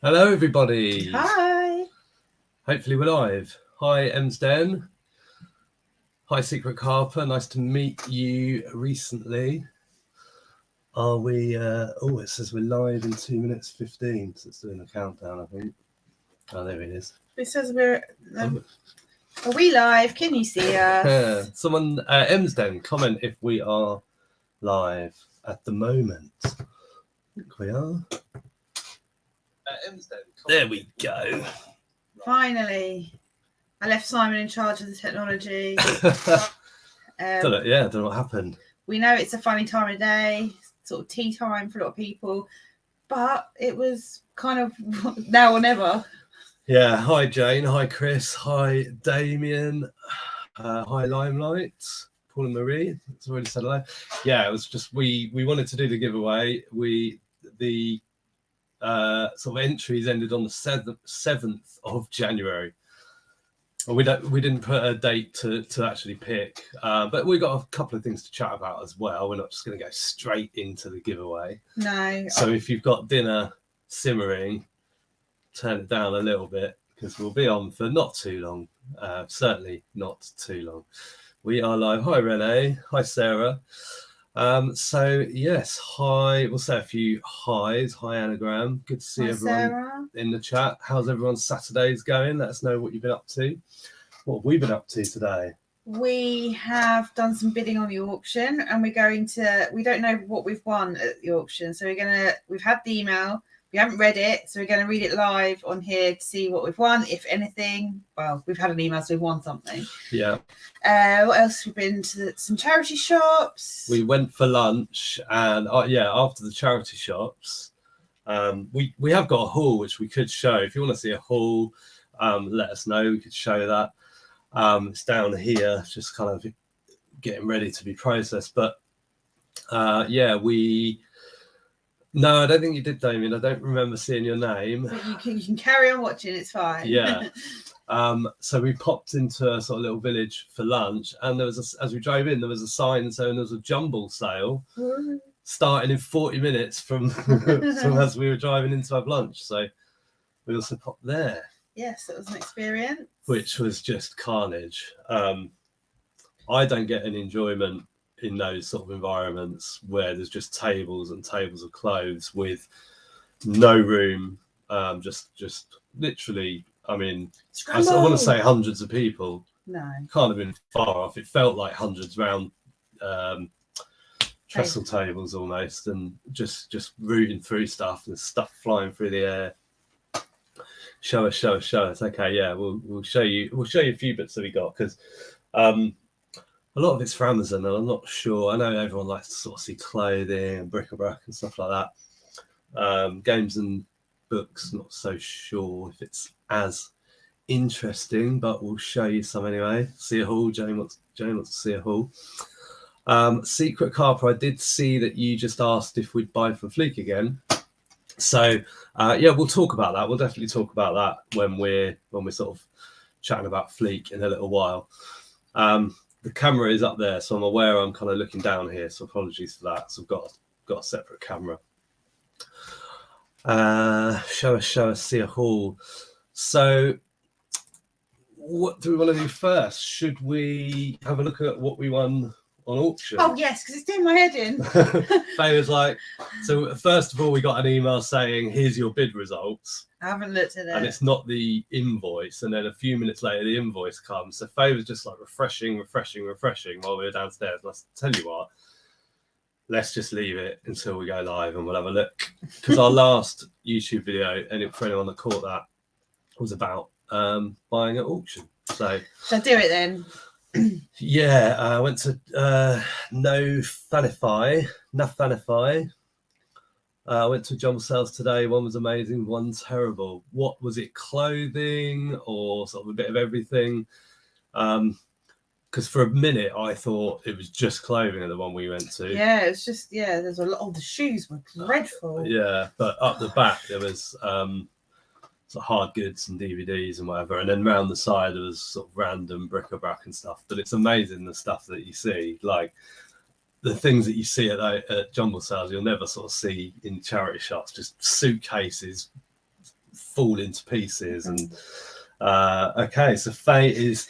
Hello, everybody. Hi. Hopefully we're live. Hi, Emsden. Hi, Secret Carper. Nice to meet you recently. Are we... it says we're live in 2 minutes 15. So it's doing a countdown, I think. Oh, there it is. It says we're... Are we live? Can you see us? Someone, Emsden, comment if we are live at the moment. I think we are. There we go. Finally. I left Simon in charge of the technology. Don't know what happened. We know it's a funny time of day, sort of tea time for a lot of people, but it was kind of now or never. Yeah, hi Jane, hi Chris, hi Damien, hi Limelight, Paul and Marie. It's already said hello. Yeah, it was just we wanted to do the giveaway. The sort of entries ended on the 7th of January. We didn't put a date to actually pick, but we got a couple of things to chat about as well. We're not just going to go straight into the giveaway. No. So if you've got dinner simmering, turn it down a little bit because we'll be on for not too long. Certainly not too long. We are live. Hi Renee. Hi Sarah. So yes, hi. We'll say a few highs. Hi Anagram. Good to see everyone Sarah. In the chat. How's everyone's Saturdays going? Let us know what you've been up to. What have we been up to today? We have done some bidding on the auction, and we don't know what we've won at the auction, so we've had the email. We haven't read it, so we're going to read it live on here to see what we've won, if anything. Well, we've had an email, so we've won something. Yeah. What else? We've been to some charity shops. We went for lunch, and after the charity shops, we have got a haul which we could show. If you want to see a haul, let us know. We could show that. It's down here, just kind of getting ready to be processed. But No, I don't think you did, Damien. I don't remember seeing your name. But you can carry on watching. It's fine. Yeah. So we popped into a sort of little village for lunch, and as we drove in, there was a sign saying there was a jumble sale starting in 40 minutes from as we were driving in to have lunch. So we also popped there. Yes, it was an experience. Which was just carnage. I don't get any enjoyment in those sort of environments where there's just tables and tables of clothes with no room, just literally, I mean, I want to say hundreds of people. No, can't have been far off. It felt like hundreds round trestle tables almost, and just rooting through stuff and stuff flying through the air. Show us. Okay, yeah, we'll show you a few bits that we got, because a lot of it's for Amazon, and I'm not sure. I know everyone likes to sort of see clothing and bric-a-brac and stuff like that. Games and books, not so sure if it's as interesting, but we'll show you some anyway. See a haul. Jane wants to see a haul. Secret Carper, I did see that you just asked if we'd buy from Fleek again. So we'll talk about that. We'll definitely talk about that when we're sort of chatting about Fleek in a little while. The camera is up there, so I'm aware I'm kind of looking down here, so apologies for that. So I've got a separate camera. Show us, see a haul. So what do we want to do first? Should we have a look at what we won on auction? Oh yes, because it's doing my head in. Faye was like, so first of all we got an email saying here's your bid results. I haven't looked at it, and it's not the invoice, and then a few minutes later the invoice comes. So Faye was just like refreshing while we were downstairs, and I tell you what, let's just leave it until we go live and we'll have a look, because our last YouTube video, and for anyone that caught that, was about buying at auction. So shall I do it then? Yeah, I went to Nafanify. I went to jumble sales today. One was amazing, one terrible. What was it, clothing or sort of a bit of everything? Because for a minute I thought it was just clothing at the one we went to. Yeah, it's just, there's a lot of the shoes were dreadful. Yeah, but up the back there was sort of hard goods and DVDs and whatever, and then round the side there was sort of random bric-a-brac and stuff. But it's amazing the stuff that you see, like the things that you see at jumble sales you'll never sort of see in charity shops. Just suitcases falling to pieces. And okay, so Faye is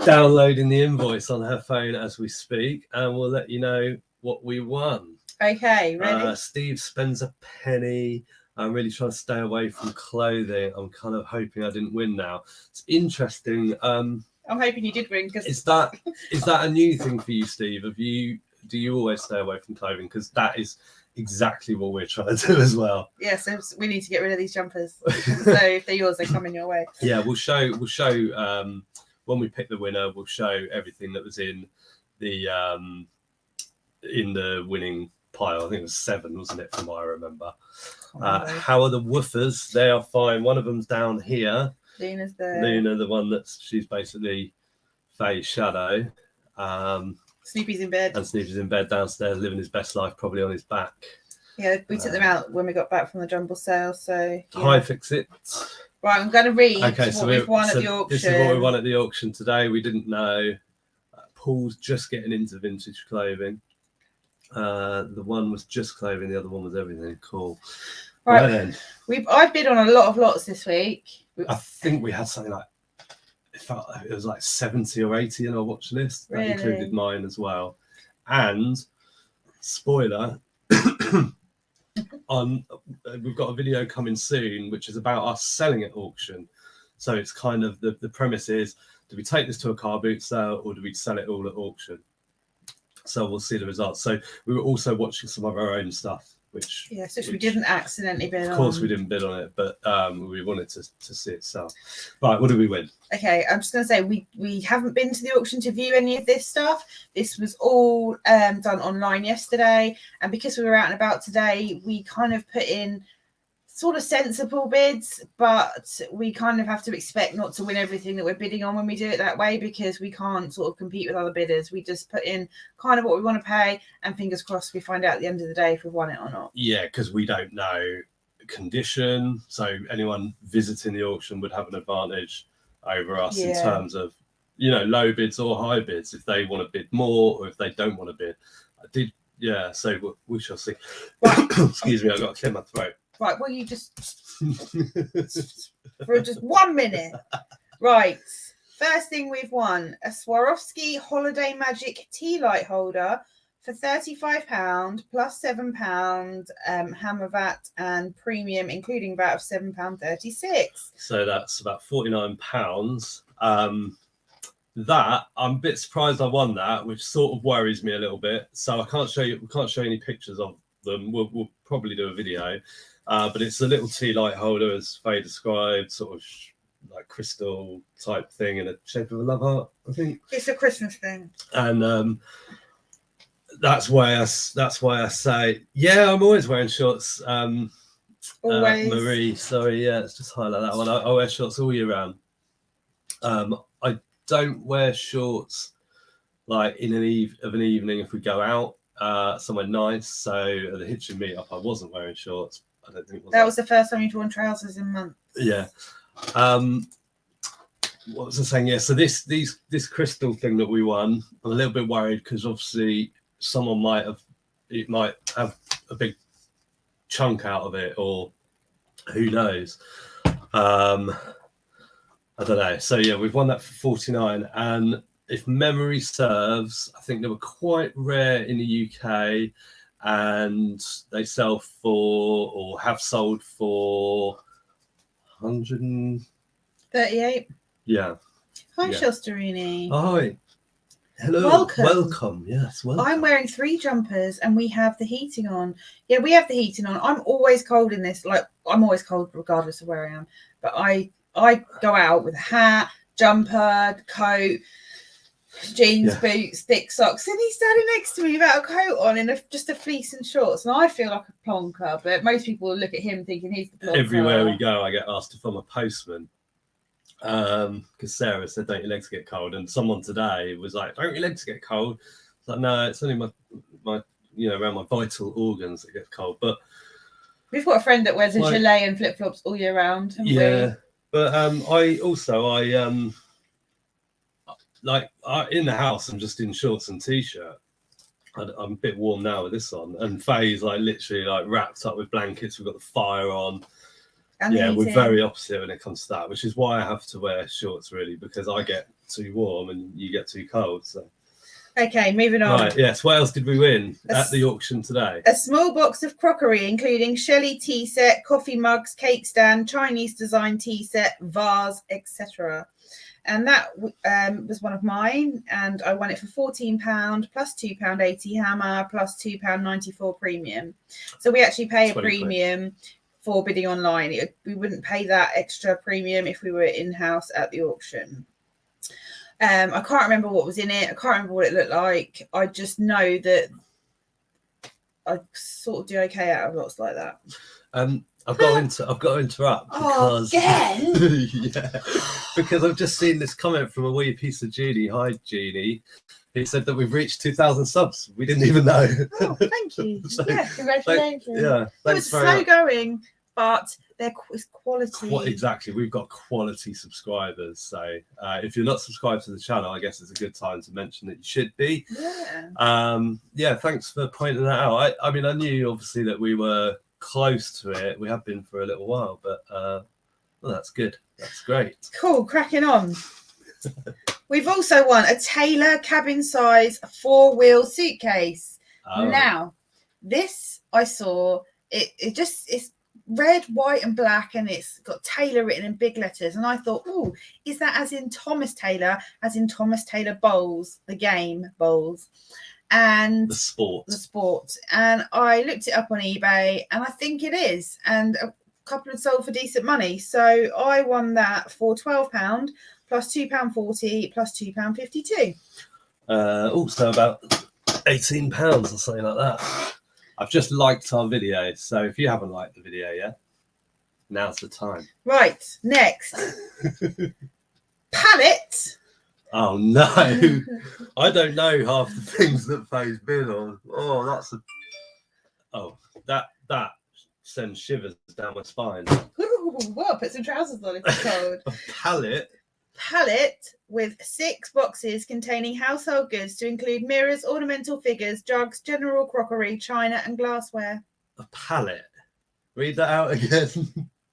downloading the invoice on her phone as we speak, and we'll let you know what we won. Okay, ready? Steve spends a penny. I'm really trying to stay away from clothing. I'm kind of hoping I didn't win now. It's interesting. I'm hoping you did win, because Is that a new thing for you, Steve? Do you always stay away from clothing? Because that is exactly what we're trying to do as well. Yeah, so we need to get rid of these jumpers. So if they're yours, they're coming your way. Yeah, we'll show when we pick the winner. We'll show everything that was in the winning pile. I think it was 7, wasn't it, from what I remember. How are the woofers? They are fine. One of them's down here. Luna's there. Luna, the one she's basically Faye's shadow. Snoopy's in bed. And Snoopy's in bed downstairs, living his best life, probably on his back. Yeah, we took them out when we got back from the jumble sale. So yeah. Hi, Fix It. Right, I'm going to read so we've won at the auction. This is what we won at the auction today. We didn't know. Paul's just getting into vintage clothing. The one was just clothing, the other one was everything. Cool. Right then. I bid on a lot of lots this week. I think we had something like, it was like 70 or 80 in our watch list. That included mine as well. And spoiler, we've got a video coming soon which is about us selling at auction. So it's kind of the premise is, do we take this to a car boot sale or do we sell it all at auction? So we'll see the results. So we were also watching some of our own stuff, which we didn't accidentally bid on. Of course we didn't bid on it, but we wanted to see it sell. Right, what did we win? Okay, I'm just going to say we haven't been to the auction to view any of this stuff. This was all done online yesterday, and because we were out and about today, we kind of put in sort of sensible bids, but we kind of have to expect not to win everything that we're bidding on when we do it that way, because we can't sort of compete with other bidders. We just put in kind of what we want to pay, and fingers crossed we find out at the end of the day if we've won it or not. Yeah, because we don't know condition, so anyone visiting the auction would have an advantage over us in terms of, low bids or high bids, if they want to bid more or if they don't want to bid. So we shall see. Right. Excuse me, I've got to clear my throat. Right, well, you just for just 1 minute. Right, first thing we've won, a Swarovski Holiday Magic tea light holder for £35 plus £7 hammer VAT and premium, including VAT of £7.36. So that's about £49. That I'm a bit surprised I won that, which sort of worries me a little bit. So we can't show you any pictures of them. We'll probably do a video. But it's a little tea light holder, as Faye described, sort of like crystal type thing in the shape of a love heart, I think. It's a Christmas thing. And that's why I say, I'm always wearing shorts. Always. Marie, sorry, let's just highlight that one. I wear shorts all year round. I don't wear shorts like in an evening if we go out somewhere nice. So at the Hitchin meetup, I wasn't wearing shorts. I don't think that was the first time you've worn trousers in months. Yeah. What was I saying? Yeah. So this crystal thing that we won, I'm a little bit worried because obviously someone might have a big chunk out of it, or who knows. I don't know. So yeah, we've won that for £49, and if memory serves, I think they were quite rare in the UK. And they sell for, or have sold for, 138. Yeah. Hi, Shosterini. Hi. Hello. Welcome. Yes, welcome. I'm wearing 3 jumpers and we have the heating on. Yeah, we have the heating on. I'm always cold in this. Like, I'm always cold regardless of where I am. But I go out with a hat, jumper, coat, jeans, boots, thick socks, and he's standing next to me without a coat on in just a fleece and shorts, and I feel like a plonker, but most people will look at him thinking he's the plonker. Everywhere we go I get asked if I'm a postman, because Sarah said don't your legs get cold, and someone today was like, don't your legs get cold? It's like, no, it's only my around my vital organs that get cold. But we've got a friend that wears a gilet and flip-flops all year round, haven't we? But in the house, I'm just in shorts and t-shirt. I'm a bit warm now with this on, and Faye's like literally like wrapped up with blankets. We've got the fire on, and yeah, the we're heating. very opposite when it comes to that, which is why I have to wear shorts really, because I get too warm and you get too cold. So Okay, moving on. right, yes. What else did we win at the auction today? A small box of crockery, including Shelley tea set, coffee mugs, cake stand, Chinese design tea set, vase, etc. And that was one of mine, and I won it for £14 plus £2.80 hammer plus £2.94 premium. So we actually pay a premium for bidding online. We wouldn't pay that extra premium if we were in-house at the auction. I can't remember what was in it. I can't remember what it looked like. I just know that I sort of do okay out of lots like that. I've got to interrupt because again? yeah, because I've just seen this comment from a wee piece of Jeannie. Hi, Jeannie. He said that we've reached 2,000 subs. We didn't even know. Oh, thank you. So, yeah, congratulations. Yeah, it was slow going, but it's quality. Exactly. We've got quality subscribers. So if you're not subscribed to the channel, I guess it's a good time to mention that you should be. Yeah. Thanks for pointing that out. I mean, I knew obviously that we were close to it. We have been for a little while, but well, that's good. That's great. Cool. Cracking on. We've also won a Taylor cabin size 4-wheel suitcase. Now, this I saw, it's red, white and black, and it's got Taylor written in big letters. And I thought, oh, is that as in Thomas Taylor, as in Thomas Taylor Bowls, the game Bowls? And the sport. And I looked it up on eBay, and I think it is. And a couple had sold for decent money. So I won that for £12 plus £2.40 plus £2.52. Also about £18 or something like that. I've just liked our video, so if you haven't liked the video yet, now's the time. Right, next. Palette. Oh no, I don't know half the things that Faye's been on. That sends shivers down my spine. Well, put some trousers on if it's cold. A palette with 6 boxes containing household goods to include mirrors, ornamental figures, jugs, general crockery, china and glassware. A palette? Read that out again.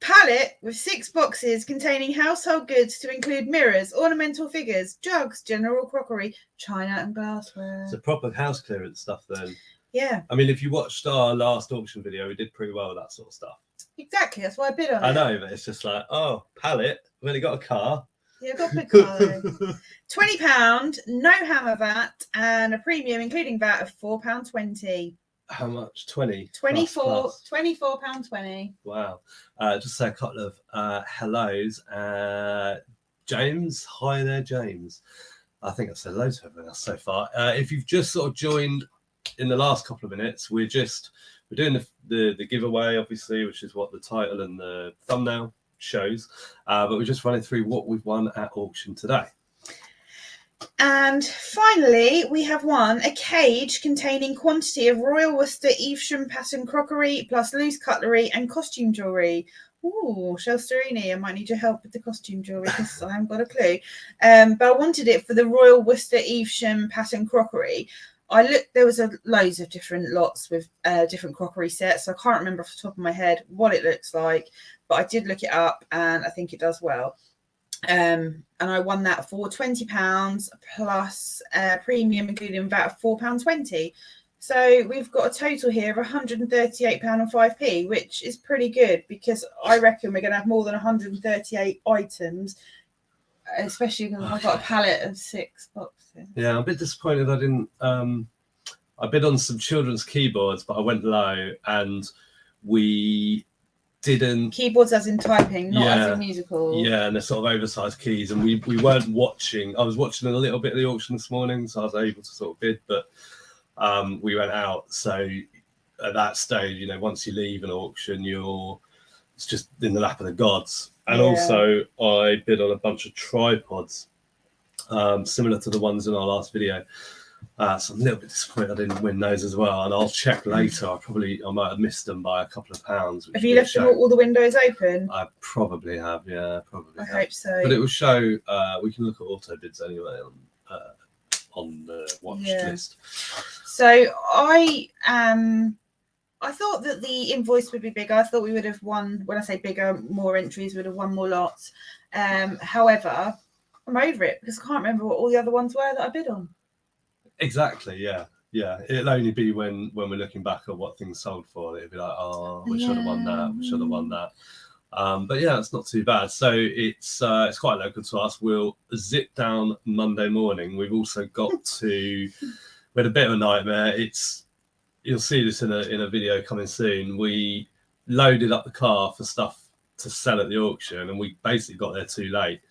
Palette with 6 boxes containing household goods to include mirrors, ornamental figures, jugs, general crockery, china and glassware. It's a proper house clearance stuff then. Yeah. I mean, if you watched our last auction video, we did pretty well with that sort of stuff. Exactly, that's why I bid on it. I know, but it's just like, oh, palette, we've only got a car. Yeah, got a big car. £20, no hammer VAT, and a premium including VAT of £4.20. How much? 20? £24.20. Wow. Just say a couple of hellos. James, hi there, James. I think I've said hello to everyone else so far. If you've just sort of joined in the last couple of minutes, we're doing the giveaway, obviously, which is what the title and the thumbnail shows, but we're just running through what we've won at auction today. And finally, we have won a cage containing quantity of Royal Worcester Evesham pattern crockery plus loose cutlery and costume jewellery. Ooh, Shelsterini, I might need your help with the costume jewellery because I haven't got a clue. But I wanted it for the Royal Worcester Evesham pattern crockery. I looked, there was loads of different lots with different crockery sets. So I can't remember off the top of my head what it looks like, but I did look it up and I think it does well. And I won that for £20 plus premium including VAT of £4.20. So we've got a total here of £138.05, which is pretty good because I reckon we're going to have more than 138 items, especially because I've got a palette of 6 boxes. Yeah, I'm a bit disappointed I didn't. I bid on some children's keyboards, but I went low and we didn't. Keyboards as in typing, not as in musical. Yeah, and they're sort of oversized keys, and we weren't watching. I was watching a little bit of the auction this morning, so I was able to sort of bid, but we went out. So at that stage, you know, once you leave an auction, it's just in the lap of the gods. And also, I bid on a bunch of tripods, similar to the ones in our last video. So I'm a little bit disappointed I didn't win those as well. And I'll check later. I might have missed them by a couple of pounds. Have you left all the windows open? I probably have, yeah, probably. I hope so. But it will show. We can look at auto bids anyway on the watched list. So I am I thought that the invoice would be bigger. I thought we would have won, when I say bigger, more entries, would have won more lots. However, I'm over it because I can't remember what all the other ones were that I bid on. Exactly, yeah. It'll only be when we're looking back at what things sold for, it'll be like, oh, we should have won that, we should have won that. But yeah, it's not too bad. So it's quite local to us. We'll zip down Monday morning. We've also got to, we had a bit of a nightmare. You'll see this in a video coming soon. We loaded up the car for stuff to sell at the auction, and we basically got there too late.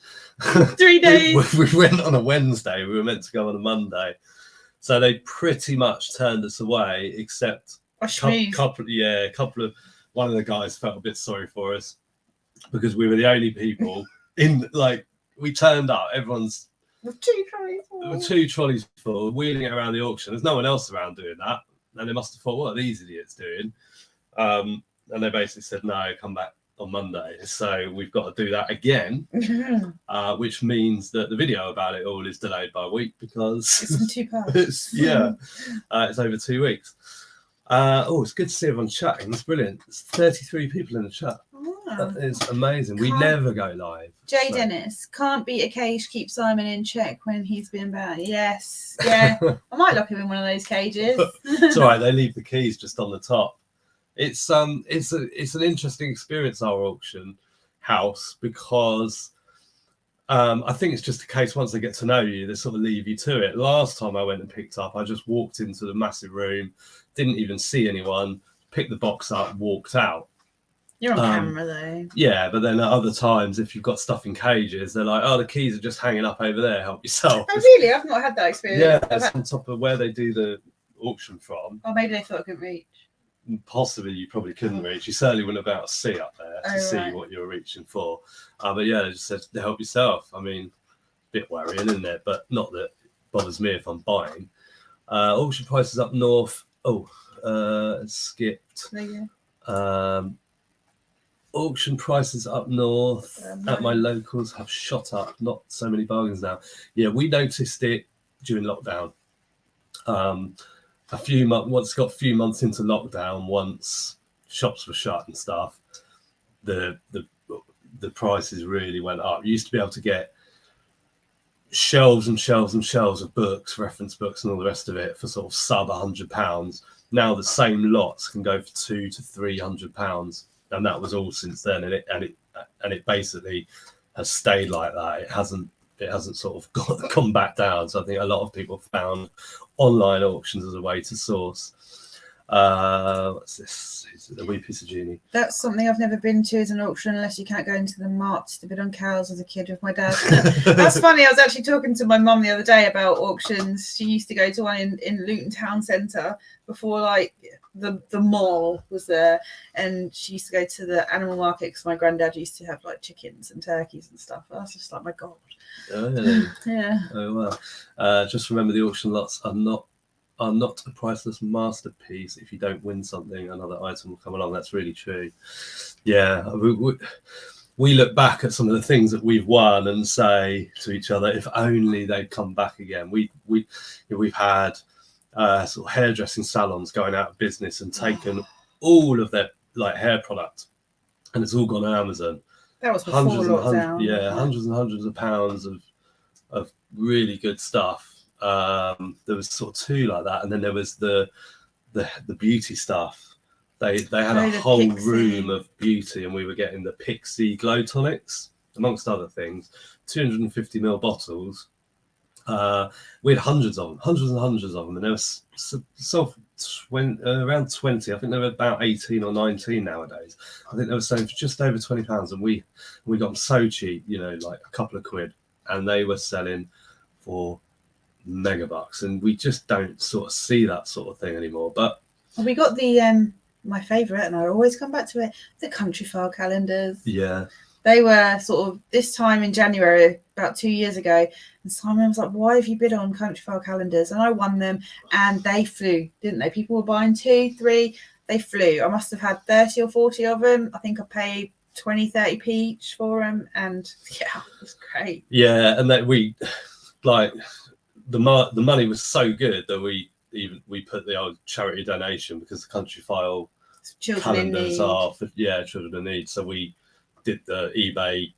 3 days. we went on a Wednesday. We were meant to go on a Monday, so they pretty much turned us away. Except a couple of one of the guys felt a bit sorry for us because we were the only people in. Like, we turned up, everyone's with 2 trolleys full. 2 trolleys full, wheeling it around the auction. There's no one else around doing that. And they must have thought, what are these idiots doing? And they basically said, no, come back on Monday. So we've got to do that again, which means that the video about it all is delayed by a week because it's in 2 parts. It's over 2 weeks. It's good to see everyone chatting. It's brilliant. There's 33 people in the chat. That is amazing. We never go live. Jay Dennis, can't beat a cage, keep Simon in check when he's been banned. Yes, yeah. I might lock him in one of those cages. It's all right. They leave the keys just on the top. It's an interesting experience, our auction house, because I think it's just a case once they get to know you, they sort of leave you to it. Last time I went and picked up, I just walked into the massive room, didn't even see anyone, picked the box up, walked out. You're on camera though. Yeah, but then at other times, if you've got stuff in cages, they're like, oh, the keys are just hanging up over there, help yourself. Oh, really? I've not had that experience. Yeah, it's on top of where they do the auction from. Oh, maybe they thought I couldn't reach. Possibly you probably couldn't reach. You certainly wouldn't have been able to see up there to see what you're reaching for. But yeah, they just said to help yourself. I mean, a bit worrying, isn't it? But not that it bothers me if I'm buying. Auction prices up north. It skipped. There you go. Auction prices up north at my locals have shot up. Not so many bargains now. Yeah, we noticed it during lockdown. Once got a few months into lockdown, once shops were shut and stuff, the prices really went up. You used to be able to get shelves and shelves and shelves of books, reference books, and all the rest of it for sort of sub £100. Now the same lots can go for £200 to £300, and that was all since then. And it basically has stayed like that. It hasn't sort of gone back down. So I think a lot of people found online auctions as a way to source. What's this? Is it a wee piece of genie? That's something I've never been to as an auction unless you can't go into the marts to bid on cows as a kid with my dad. That's funny. I was actually talking to my mum the other day about auctions. She used to go to one in Luton Town Centre before like the mall was there, and she used to go to the animal market because my granddad used to have like chickens and turkeys and stuff. I was just like, my God. Yeah. Oh well. Just remember, the auction lots are not a priceless masterpiece. If you don't win something, another item will come along. That's really true. Yeah, we look back at some of the things that we've won and say to each other, if only they'd come back again. We've had sort of hairdressing salons going out of business and taken all of their like hair product, and it's all gone on Amazon. That was before lockdown. Hundreds and hundreds of pounds of really good stuff. There was sort of 2 like that, and then there was the beauty stuff. They had a whole room of beauty, and we were getting the Pixie glow tonics amongst other things, 250ml bottles. We had hundreds and hundreds of them, and there was around 20. I think they were about 18 or 19 nowadays. I think they were selling for just over £20, and we got them so cheap, like a couple of quid, and they were selling for megabucks, and we just don't sort of see that sort of thing anymore. But we got the my favourite, and I always come back to it, the country file calendars. Yeah. They were sort of this time in January, about 2 years ago, and Simon was like, why have you bid on country file calendars? And I won them, and they flew, didn't they? People were buying 2, 3, they flew. I must have had 30 or 40 of them. I think I paid 20, 30p each for them, and yeah, it was great. Yeah, and that we, like, the money was so good that we put the old charity donation, because the country file children in calendars need. are for children in need. So we did the eBay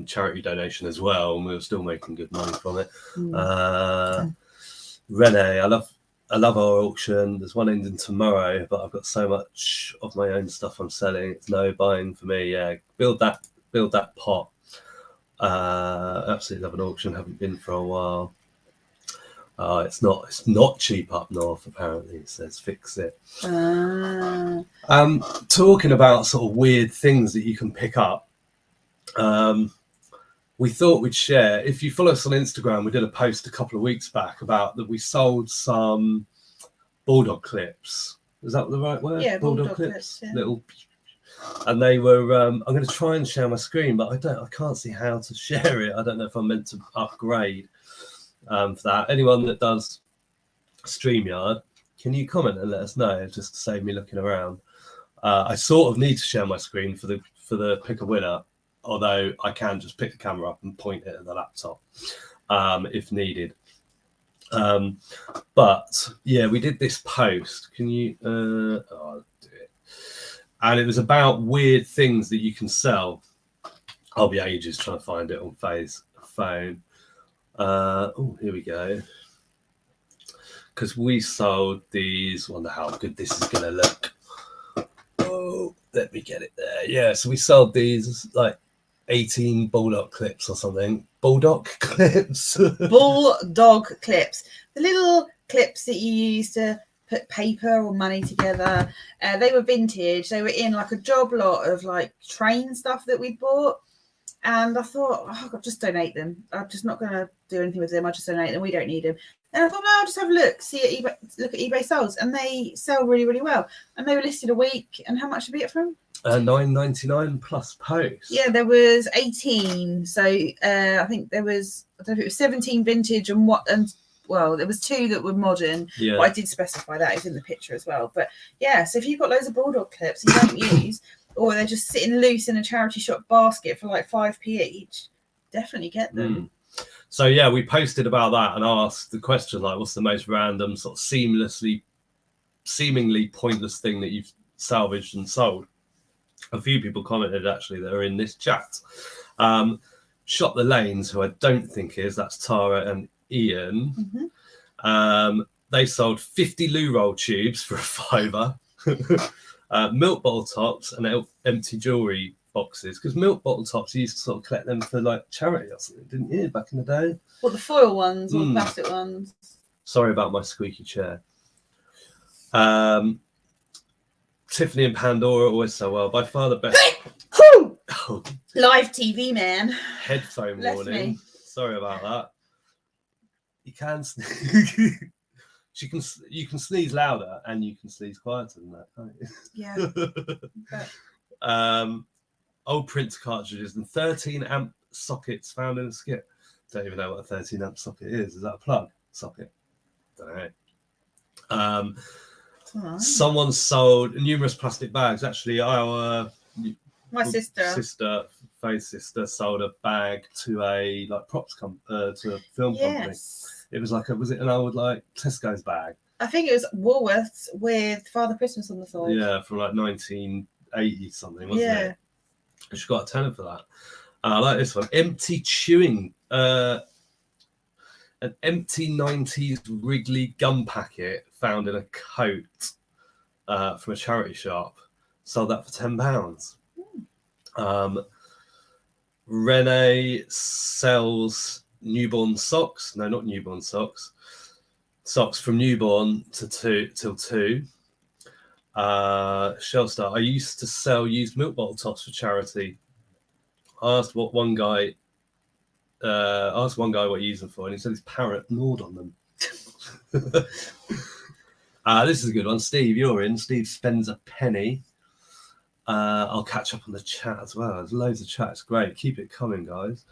charity donation as well, and we were still making good money from it. Renee, I love our auction. There's one ending tomorrow, but I've got so much of my own stuff I'm selling. It's no buying for me. Yeah, build that pot. Absolutely love an auction. Haven't been for a while. It's not cheap up north, apparently. It says fix it. Talking about sort of weird things that you can pick up. We thought we'd share. If you follow us on Instagram, we did a post a couple of weeks back about that we sold some bulldog clips. Is that the right word? Yeah, bulldog clips. Yeah. Little. And they were. I'm going to try and share my screen, but I can't see how to share it. I don't know if I'm meant to upgrade for that. Anyone that does StreamYard, can you comment and let us know, just to save me looking around? I sort of need to share my screen for the pick a winner, although I can just pick the camera up and point it at the laptop if needed. But yeah, we did this post. Can you? I'll do it. And it was about weird things that you can sell. I'll be ages trying to find it on phone. Oh, here we go. Because we sold these. Wonder how good this is going to look. Oh, let me get it there. Yeah, so we sold these like 18 bulldog clips or something. Bulldog clips. Bulldog clips. The little clips that you use to put paper or money together. They were vintage. They were in like a job lot of like train stuff that we'd bought. And I thought, I'll just donate them. I'm just not going to do anything with them. I'll just donate them. We don't need them. And I thought, no, I'll just have a look, look at eBay sales. And they sell really, really well. And they were listed a week. And how much did we get from? $9.99 plus post. Yeah, there was 18. So I think there was, I don't know if it was 17 vintage and there was 2 that were modern. Yeah. But I did specify that. It's in the picture as well. But yeah, so if you've got loads of bulldog clips you don't use, or they're just sitting loose in a charity shop basket for like 5p each, definitely get them. So yeah, we posted about that and asked the question, like, what's the most random sort of seemingly pointless thing that you've salvaged and sold? A few people commented actually that are in this chat. Shop the Lanes, who I don't think that's Tara and Ian. They sold 50 loo roll tubes for a £5. Milk bottle tops and empty jewelry boxes, because milk bottle tops you used to sort of collect them for like charity or something, didn't you, back in the day? What, the foil ones or the plastic ones? Sorry about my squeaky chair. Tiffany and Pandora always so well. By far the best. Live TV, man. Headphone warning. Sorry about that. You can you can sneeze louder and you can sneeze quieter than that, can't you? Yeah. Old printer cartridges and 13 amp sockets found in a skip. Don't even know what a 13 amp socket is. Is that a plug socket? Don't know. Someone sold numerous plastic bags. Actually, my sister, Faye's sister, sold a bag to a like props to a film company. It was like was it an old like Tesco's bag? I think it was Woolworths with Father Christmas on the side. Yeah, from like 1980 something, wasn't it? And she got a tenner for that. I like this one. Empty chewing. An empty 90s Wrigley gum packet found in a coat from a charity shop. Sold that for £10. Renee sells newborn socks. No, not newborn socks. Socks from newborn to 2 till 2. Shellstar. I used to sell used milk bottle tops for charity. I asked one guy what he used them for, and he said his parrot gnawed on them. This is a good one. Steve, you're in. Steve spends a penny. I'll catch up on the chat as well. There's loads of chat. It's great. Keep it coming, guys.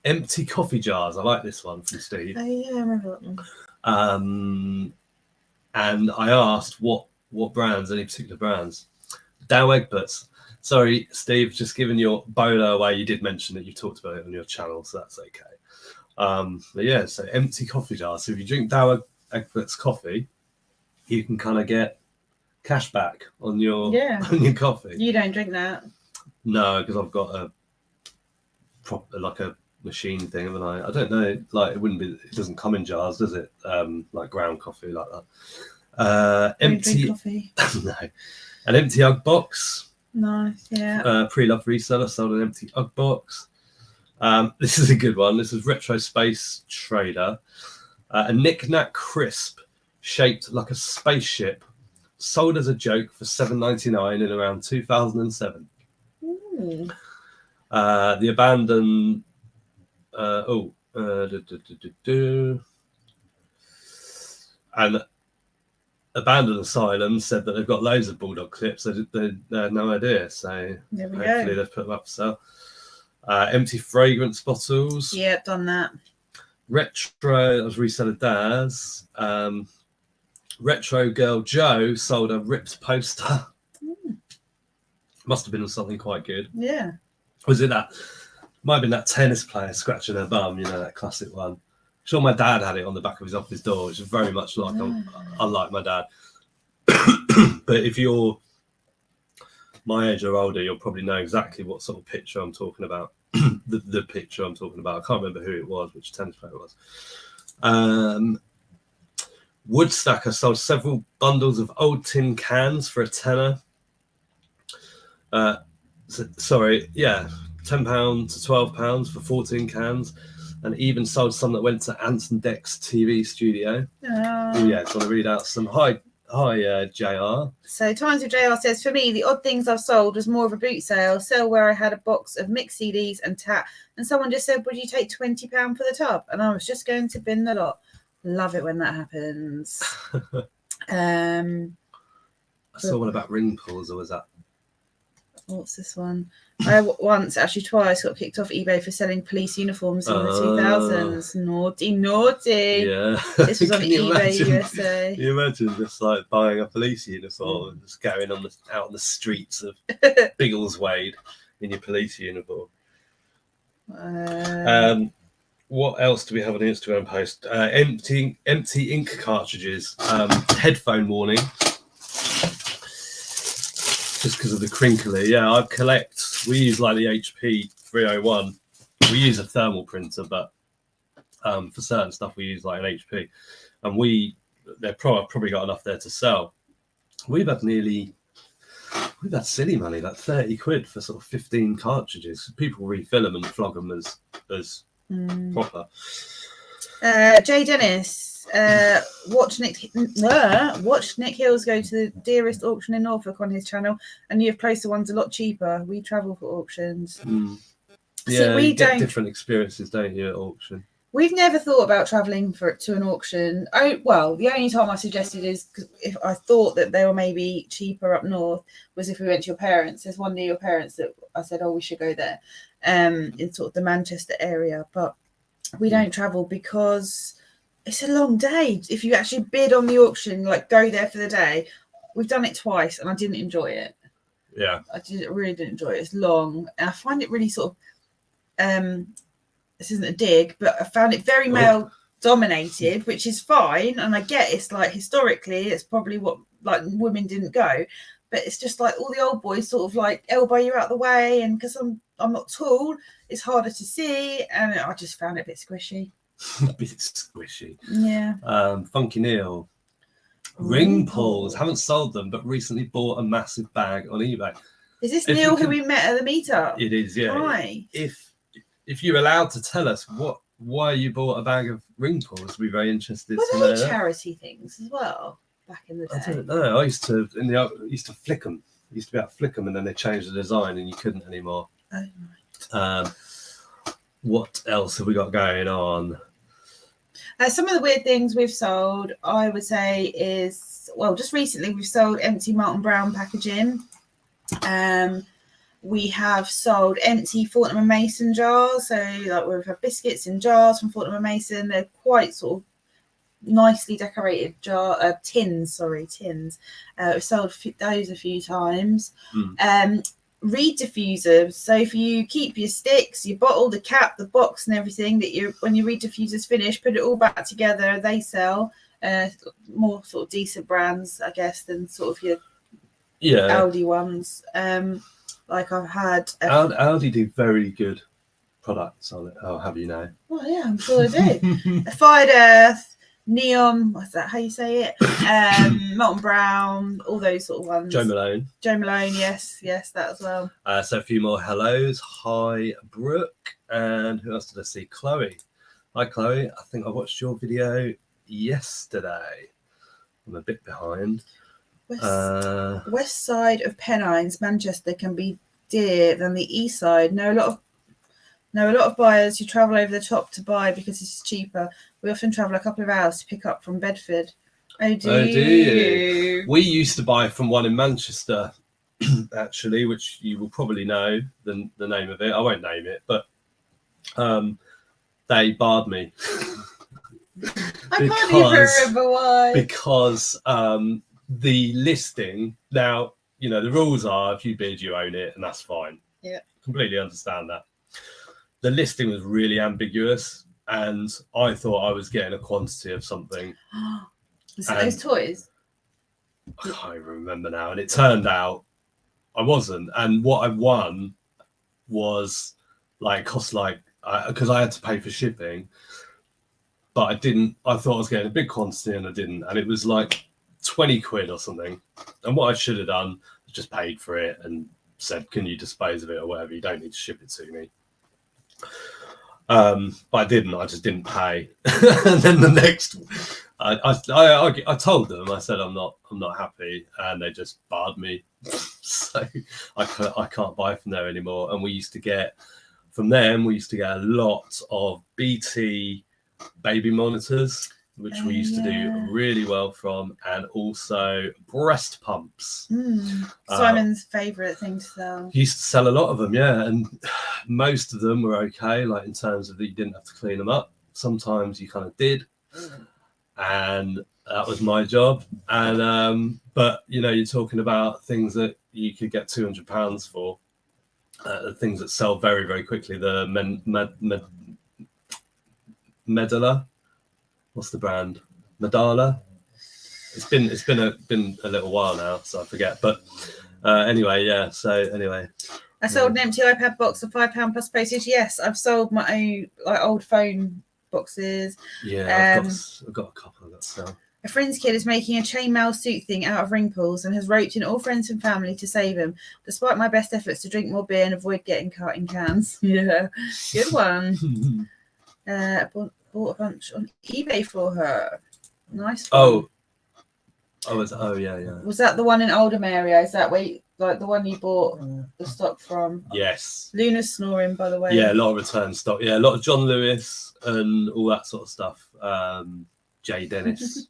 Empty coffee jars. I like this one from Steve. Oh yeah, I remember that one. And I asked what brands, any particular brands. Dow Egberts. Sorry, Steve, just giving your bowler away. You did mention that you talked about it on your channel, so that's okay. But yeah, so empty coffee jars. So if you drink Dow Egberts coffee, you can kind of get cash back on your coffee. You don't drink that? No, because I've got a proper like a machine thing, haven't I? I don't know. Like it doesn't come in jars, does it? Like ground coffee like that. Empty coffee. No, an empty Ugg box. Nice, yeah. Pre-loved reseller sold an empty Ugg box. This is a good one. This is Retro Space Trader. A knick-knack crisp shaped like a spaceship, sold as a joke for $7.99 in around 2007. Ooh. The abandoned and Abandoned Asylum said that they've got loads of bulldog clips. They had no idea, so hopefully they've put them up for sale. Empty fragrance bottles. Yeah, done that. Retro, that was reseller Daz. Retro girl Joe sold a ripped poster. Must have been something quite good. Yeah. Was it that? Might have been that tennis player scratching her bum, that classic one. Sure, my dad had it on the back of his office door, which is very much like unlike my dad. But if you're my age or older, you'll probably know exactly what sort of picture I'm talking about. the picture I'm talking about. I can't remember who it was, which tennis player it was. Woodstacker sold several bundles of old tin cans for a tenner. £10 to £12 for 14 cans, and even sold some that went to Anton Deck's TV studio. Do you want to read out some? Hi, JR. So Times with JR says, for me, the odd things I've sold was more of a boot sale where I had a box of mixed CDs and tat, and someone just said, would you take £20 for the tub? And I was just going to bin the lot. Love it when that happens. I saw one about ring pulls, or was that? What's this one? I once, actually twice, got kicked off eBay for selling police uniforms in the 2000s. Naughty. Yeah. This was on eBay USA. Can you imagine just like buying a police uniform and just going out on the streets of Biggleswade in your police uniform? What else do we have on the Instagram post? Empty ink cartridges. Headphone warning. Just because of the crinkly. Yeah, we use like the HP 301. We use a thermal printer, but for certain stuff we use like an HP, and they've probably got enough there to sell. We've had silly money, like 30 quid for sort of 15 cartridges. People refill them and flog them as proper. Jay Dennis. Watch Nick Hills go to the dearest auction in Norfolk on his channel, and you have closer ones a lot cheaper. We travel for auctions. Yeah, you get different experiences, don't you, at auction? We've never thought about traveling to an auction. The only time I suggested is if I thought that they were maybe cheaper up north was if we went to your parents. There's one near your parents that I said, we should go there, in sort of the Manchester area, but we don't travel because it's a long day. If you actually bid on the auction, like go there for the day. We've done it twice and I didn't enjoy it. Yeah. Really didn't enjoy it. It's long. And I find it really sort of, this isn't a dig, but I found it very male dominated, which is fine. And I get it's like historically, it's probably what like women didn't go. But it's just like all the old boys sort of like elbow you out the way. And because I'm not tall, it's harder to see. And I just found it a bit squishy. A bit squishy. Yeah. Funky Neil. Ring pulls. Haven't sold them, but recently bought a massive bag on eBay. Is this Neil who we met at the meetup? It is, yeah. Hi. If you're allowed to tell us why you bought a bag of ring pulls, we'd be very interested to know. Were they charity things as well back in the day? I don't know. I used to flick them. I used to be able to flick them, and then they changed the design, and you couldn't anymore. Oh, right. What else have we got going on? Some of the weird things we've sold, I would say, is just recently we've sold empty Martin Brown packaging. We have sold empty Fortnum & Mason jars. So like we've had biscuits in jars from Fortnum & Mason. They're quite sort of nicely decorated tins. We've sold those a few times. Reed diffusers. So if you keep your sticks, your bottle, the cap, the box, and everything when your reed diffusers finish, put it all back together. They sell. more sort of decent brands, I guess, than sort of your Aldi ones. Like I've had Aldi do very good products on it. Oh, have you now? Oh yeah, I'm sure they do. Fired Earth, Neon, what's that? How you say it? Molten Brown, all those sort of ones. Joe Malone, yes, that as well. So a few more hellos. Hi, Brooke, and who else did I see? Chloe. Hi, Chloe. I think I watched your video yesterday. I'm a bit behind. West side of Pennines, Manchester, can be dearer than the east side. Know a lot of buyers who travel over the top to buy because it's cheaper. We often travel a couple of hours to pick up from Bedford. Oh, do you? We used to buy from one in Manchester, actually, which you will probably know the name of it. I won't name it, but they barred me. I can't even remember why. Because the listing, now, you know, the rules are if you bid, you own it, and that's fine. Yeah. Completely understand that. The listing was really ambiguous, and I thought I was getting a quantity of something. Was it those toys? I can't even remember now. And it turned out I wasn't. And what I won was cost because I had to pay for shipping, but I didn't. I thought I was getting a big quantity and I didn't. And it was like 20 quid or something. And what I should have done was just paid for it and said, can you dispose of it or whatever? You don't need to ship it to me. But I didn't. I just didn't pay. And then the next, I told them. I said I'm not happy, and they just barred me. So I can't buy from there anymore. And we used to get from them. We used to get a lot of BT baby monitors, which we used to do really well from, and also breast pumps. Simon's favourite thing to sell. He used to sell a lot of them, yeah, and most of them were okay, like in terms of that you didn't have to clean them up. Sometimes you kind of did, and that was my job. And but you know, you're talking about things that you could get £200 for, things that sell very, very quickly. The Medala. What's the brand? Medala. It's been a little while now, so I forget. But anyway, yeah. So anyway, I sold an empty iPad box for £5 plus postage. Yes, I've sold my own old phone boxes. Yeah, I've got a couple of that sell. A friend's kid is making a chainmail suit thing out of wrinkles and has roped in all friends and family to save him, despite my best efforts to drink more beer and avoid getting caught in cans. Yeah, good one. Bought a bunch on eBay for her. Nice one. Yeah. Was that the one in Oldham area? Is that where the one you bought the stock from? Yes. Luna's snoring, by the way. Yeah, a lot of return stock. Yeah, a lot of John Lewis and all that sort of stuff. Jay Dennis.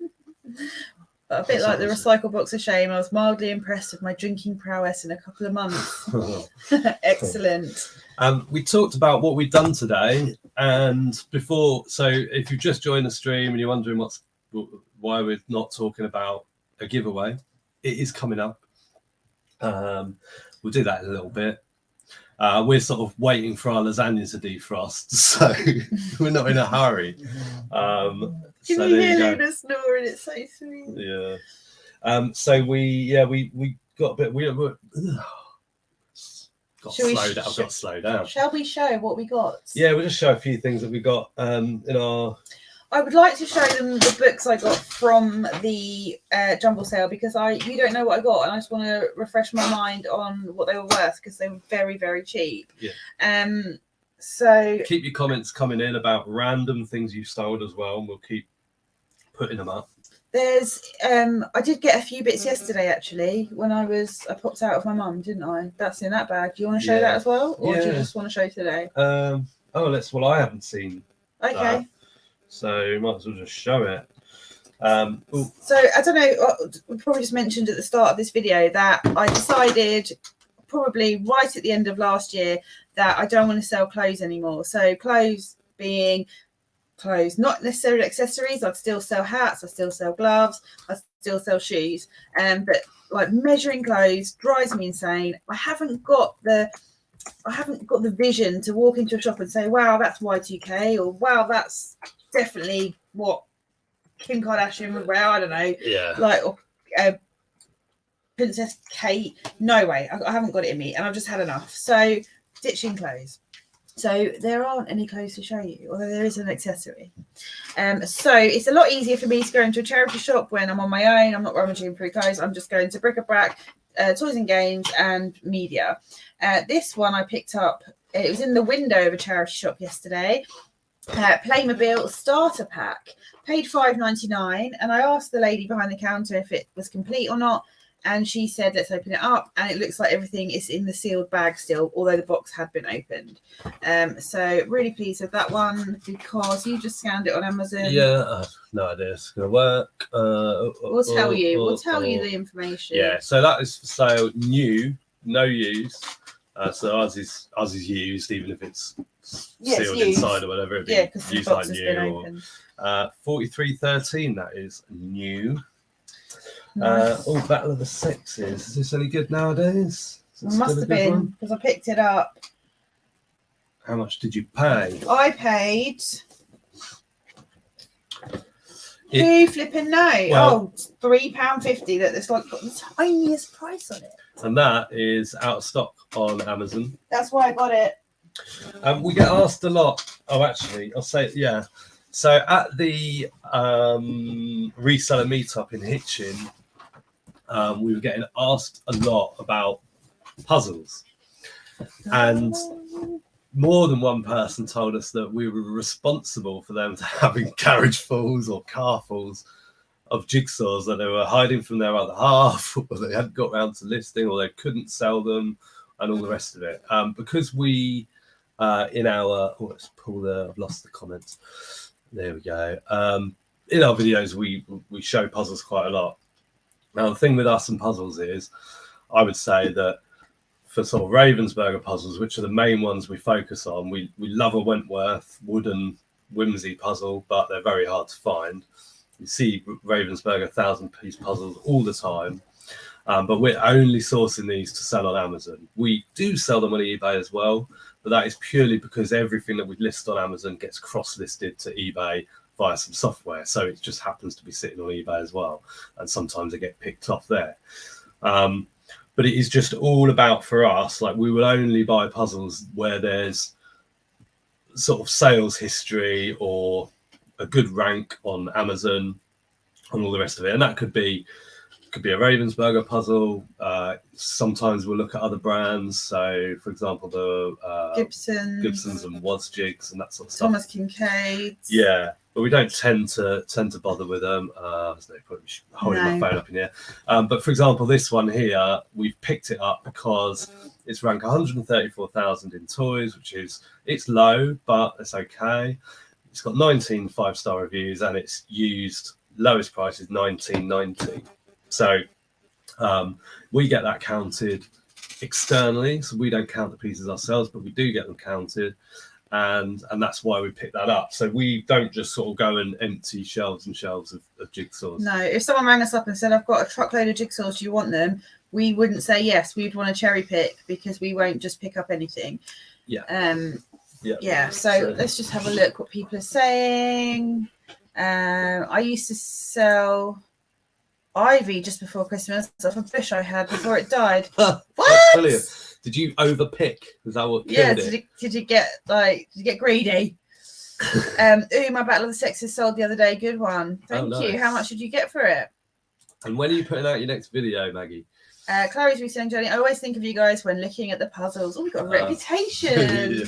A bit like the recycle box of shame. I was mildly impressed with my drinking prowess in a couple of months. Excellent. We talked about what we've done today, and before. So, if you've just joined the stream and you're wondering why we're not talking about a giveaway, it is coming up. We'll do that in a little bit. We're sort of waiting for our lasagna to defrost, so we're not in a hurry. Can you hear Luna snoring? It's so sweet. Yeah. So we got a bit. Got to slow down. Shall we show what we got? Yeah, we'll just show a few things that we got in our. I would like to show them the books I got from the jumble sale, because you don't know what I got, and I just want to refresh my mind on what they were worth, because they were very, very cheap. Yeah. So keep your comments coming in about random things you've sold as well, and we'll keep putting them up. There's I did get a few bits yesterday, actually, when I popped out of my mum, didn't I? That's in that bag. Do you want to show that as well, or do you just want to show today? Well, I haven't seen. Okay. That. So you might as well just show it. So I don't know, we probably just mentioned at the start of this video that I decided probably right at the end of last year that I don't want to sell clothes anymore. So clothes being clothes, not necessarily accessories. I'd still sell hats, I still sell gloves, I still sell shoes. But like measuring clothes drives me insane. I haven't got the vision to walk into a shop and say, wow, that's Y2K, or wow, that's definitely what Kim Kardashian would wear. I don't know. Yeah. Like Princess Kate. No way. I haven't got it in me, and I've just had enough. So ditching clothes. So there aren't any clothes to show you, although there is an accessory. So it's a lot easier for me to go into a charity shop when I'm on my own. I'm not rummaging through clothes. I'm just going to bric-a-brac, toys and games, and media. This one I picked up. It was in the window of a charity shop yesterday. Playmobil starter pack. Paid $5.99, and I asked the lady behind the counter if it was complete or not. And she said, let's open it up. And it looks like everything is in the sealed bag still, although the box had been opened. So really pleased with that one because you just scanned it on Amazon. Yeah, no idea it's going to work. We'll tell you. We'll tell you the information. Yeah, so that is for sale, new, no use. So ours is used, even if it's sealed inside or whatever. Yeah, because the box has been opened. 43.13, that is new. Nice. Battle of the Sexes. Is this any good nowadays? It must have been, because I picked it up. How much did you pay? I paid... Who flipping know? Well, £3.50. That's like got the tiniest price on it. And that is out of stock on Amazon. That's why I got it. We get asked a lot. Oh, actually, I'll say, yeah. So at the reseller meetup in Hitchin, we were getting asked a lot about puzzles. And more than one person told us that we were responsible for them having carriagefuls or carfuls of jigsaws that they were hiding from their other half, or they hadn't got around to listing, or they couldn't sell them, and all the rest of it. Because we, in our, let's pull the, I've lost the comments. There we go. In our videos, we show puzzles quite a lot. Now, the thing with us and puzzles is, I would say that for sort of Ravensburger puzzles, which are the main ones we focus on, we love a Wentworth wooden whimsy puzzle, but they're very hard to find. You see Ravensburger 1,000-piece puzzles all the time, but we're only sourcing these to sell on Amazon. We do sell them on eBay as well, but that is purely because everything that we list on Amazon gets cross-listed to eBay via some software. So it just happens to be sitting on eBay as well. And sometimes they get picked off there. But it is just all about, for us, like we will only buy puzzles where there's sort of sales history or a good rank on Amazon and all the rest of it. And that could be a Ravensburger puzzle. Sometimes we'll look at other brands. So, for example, the Gibsons and Wozjigs and that sort of stuff. Thomas Kincaid. Yeah, but we don't tend to bother with them. There's no point holding my phone up in here. But for example, this one here, we've picked it up because it's ranked 134,000 in toys, which is, it's low, but it's okay. It's got 19 5-star reviews and it's used. Lowest price is $19.90. So we get that counted externally, so we don't count the pieces ourselves, but we do get them counted, and that's why we pick that up. So we don't just sort of go and empty shelves and shelves of jigsaws. No, if someone rang us up and said, I've got a truckload of jigsaws, do you want them? We wouldn't say yes. We'd want to cherry pick because we won't just pick up anything. Yeah. So let's just have a look what people are saying. I used to sell ivy just before Christmas off a bush I had before it died. What? That's brilliant. Did you overpick? Is that what killed it? Did you get greedy? My Battle of the Sexes sold the other day. Good one. Thank you. How much did you get for it? And when are you putting out your next video, Maggie? Chloe's reselling journey. I always think of you guys when looking at the puzzles. Oh, we've got a reputation.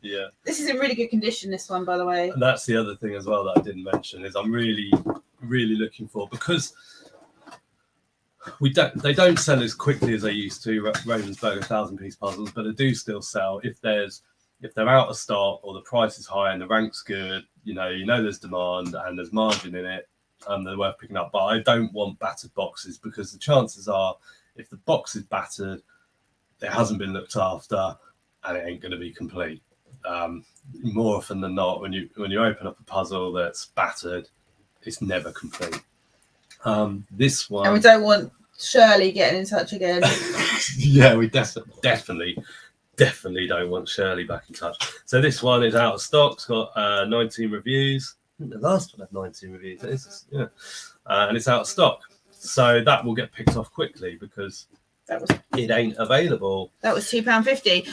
Yeah. This is in really good condition, this one, by the way. And that's the other thing as well that I didn't mention is I'm really, really looking for, because they don't sell as quickly as they used to, Ravensburger 1,000-piece puzzles, but they do still sell if they're out of stock or the price is high and the rank's good, you know there's demand and there's margin in it and they're worth picking up. But I don't want battered boxes, because the chances are if the box is battered, it hasn't been looked after and it ain't going to be complete. More often than not, when you open up a puzzle that's battered, it's never complete. This one, and we don't want Shirley getting in touch again. Yeah, we definitely don't want Shirley back in touch. So this one is out of stock. It's got 19 reviews. The last one had 19 reviews. Yeah, and it's out of stock, so that will get picked off quickly because it ain't available. That was £2.50.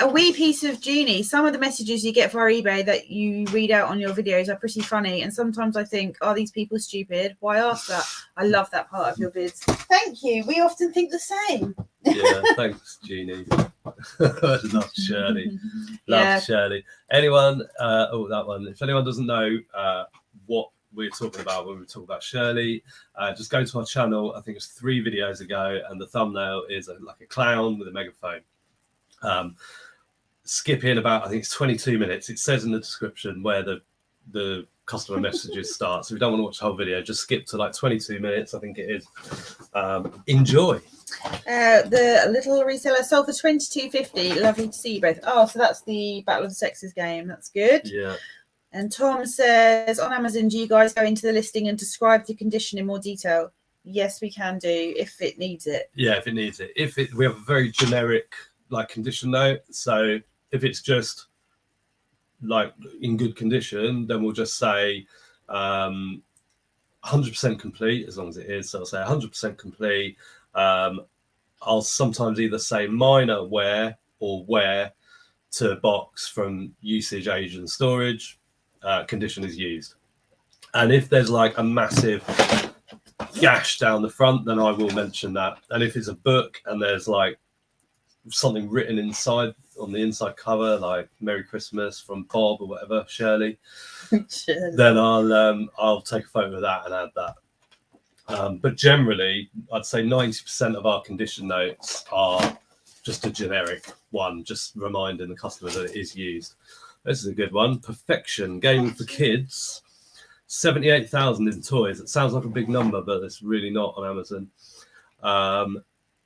A wee piece of genie. Some of the messages you get via eBay that you read out on your videos are pretty funny, and sometimes I think, are these people stupid? Why ask that? I love that part of your vids. Thank you. We often think the same. Yeah, thanks, Jeannie. Love Shirley. Love Shirley. Anyone? That one. If anyone doesn't know what we're talking about when we talk about Shirley, just go to our channel. I think it's 3 videos ago, and the thumbnail is like a clown with a megaphone. Skip in about, I think it's 22 minutes. It says in the description where the customer messages start. So if you don't want to watch the whole video, just skip to like 22 minutes, I think it is. Enjoy. The little reseller sold for £22.50. Lovely to see you both. Oh, so that's the Battle of the Sexes game. That's good. Yeah. And Tom says, on Amazon, do you guys go into the listing and describe the condition in more detail? Yes, we can do if it needs it. Yeah, if it needs it. We have a very generic like condition note. So if it's just like in good condition, then we'll just say 100% complete, as long as it is. So I'll say 100% complete. I'll sometimes either say minor wear or wear to box from usage, age, and storage. Condition is used. And if there's like a massive gash down the front, then I will mention that. And if it's a book and there's like something written inside on the inside cover, like Merry Christmas from Bob or whatever, Shirley, then I'll take a photo of that and add that. But generally, I'd say 90% of our condition notes are just a generic one, just reminding the customer that it is used. This is a good one. Perfection gaming for kids. 78,000 in toys. It sounds like a big number, but it's really not on Amazon.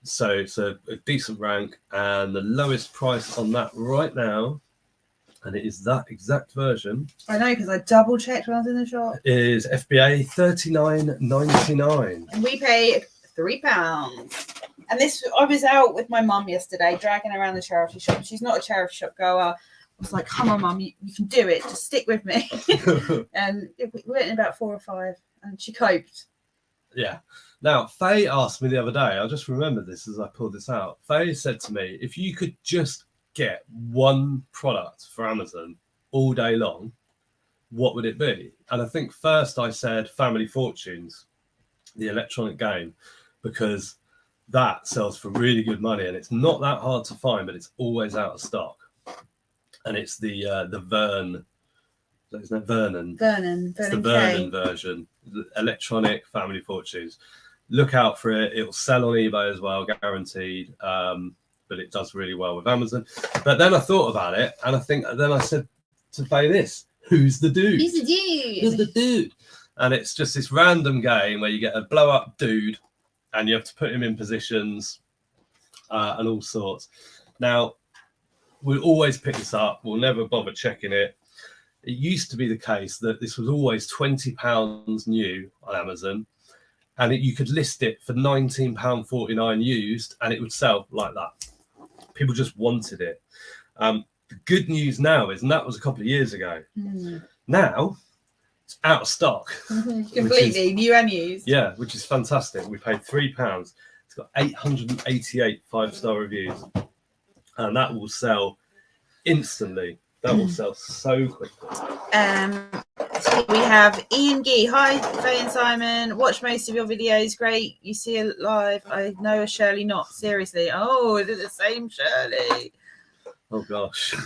So it's a decent rank, and the lowest price on that right now, and it is that exact version. I know, because I double checked when I was in the shop. Is FBA $39.99. And we pay £3. And this, I was out with my mum yesterday, dragging her around the charity shop. She's not a charity shop goer. I was like, come on, Mum, you can do it. Just stick with me. And we went in about 4 or 5, and she coped. Yeah. Now, Faye asked me the other day, I just remembered this as I pulled this out. Faye said to me, if you could just get one product for Amazon all day long, what would it be? And I think first I said Family Fortunes, the electronic game, because that sells for really good money, and it's not that hard to find, but it's always out of stock. And it's the Vern, isn't it Vernon? Vernon. It's the Vernon version, the electronic Family Fortunes. Look out for it. It'll sell on eBay as well, guaranteed. But it does really well with Amazon. But then I thought about it, and then I said to Faye this: who's the dude? Who's the dude? Who's the dude? And it's just this random game where you get a blow up dude, and you have to put him in positions and all sorts. Now, we'll always pick this up. We'll never bother checking it. It used to be the case that this was always £20 new on Amazon, and you could list it for £19.49 used, and it would sell like that. People just wanted it. The good news now is, and that was a couple of years ago, now it's out of stock. Completely, new and used. Yeah, which is fantastic. We paid £3. It's got 888 5-star reviews. And that will sell instantly. That will sell so quickly. We have Ian Gee. Hi, Faye and Simon. Watch most of your videos. Great. You see it live. I know a Shirley not. Seriously. Oh, is it the same Shirley? Oh, gosh.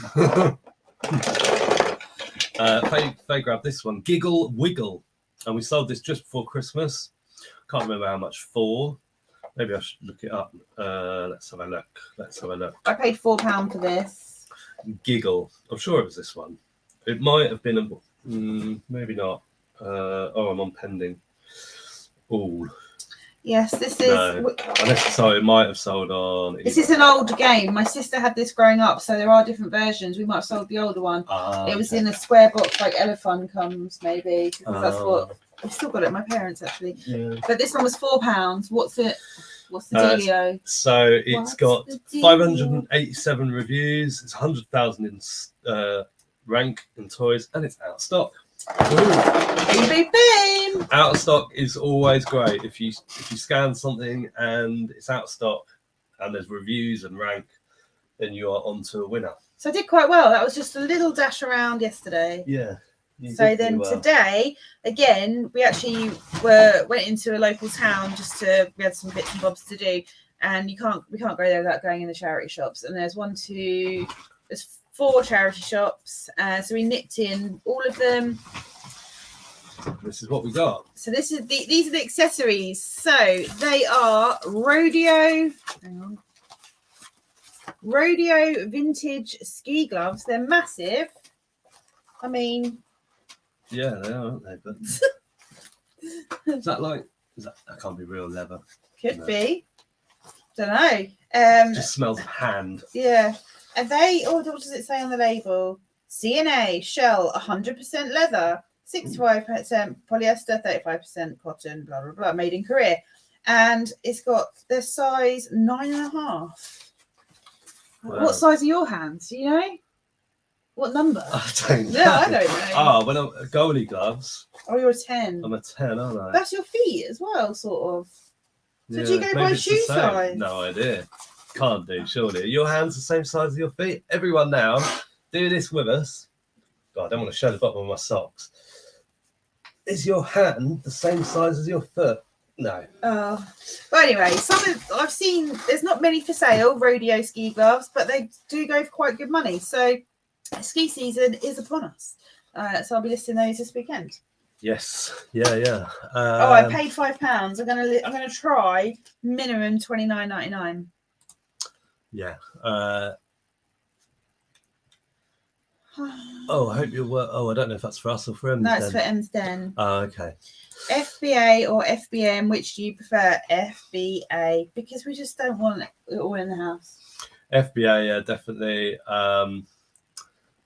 Faye grabbed this one. Giggle Wiggle. And we sold this just before Christmas. Can't remember how much for. Maybe I should look it up. Let's have a look. I paid £4 for this. Giggle. I'm sure it was this one. It might have been maybe not. I'm on pending. Oh. Yes, this is. No. It might have sold on. This is an old game. My sister had this growing up, so there are different versions. We might have sold the older one. It was in a square box, like Elephant comes, maybe. Because that's what. I've still got it at my parents, actually. Yeah. But this one was £4. What's the dealio? So it's got 587 reviews. It's 100,000 in rank in toys, and it's out of stock. Boom, boom, boom. Out of stock is always great. If you scan something and it's out of stock and there's reviews and rank, then you are on to a winner. So I did quite well. That was just a little dash around yesterday. Yeah. So then today, again, we actually went into a local town we had some bits and bobs to do, and we can't go there without going in the charity shops. And there's 4 charity shops. So we nipped in all of them. This is what we got. So these are the accessories. So they are rodeo vintage ski gloves. They're massive. I mean, yeah, they are, aren't they? But that can't be real leather? Could be. Don't know. Just smells of hand. Yeah. And what does it say on the label? CNA shell 100% leather, 65% polyester, 35% cotton, blah blah blah, made in Korea. And it's got the size 9.5. Wow. What size are your hands? Do you know? What number? I don't know. Yeah, I don't know. Oh, when I'm goalie gloves. Oh, you're a 10. I'm a 10, aren't I? That's your feet as well, sort of. So yeah, do you go by shoe size? No idea. Can't do, surely. Your hands the same size as your feet? Everyone now, do this with us. God, I don't want to show the bottom of my socks. Is your hand the same size as your foot? No. Oh. But anyway, I've seen, there's not many for sale, rodeo ski gloves, but they do go for quite good money. So ski season is upon us. So I'll be listing those this weekend. Yes. Yeah. I paid £5. I'm gonna try minimum $29.99. Yeah. I hope you'll work. I don't know if that's for us or for M's. No, it's for M's Den. Oh, okay. FBA or FBM, which do you prefer? FBA, because we just don't want it all in the house. FBA, yeah, definitely.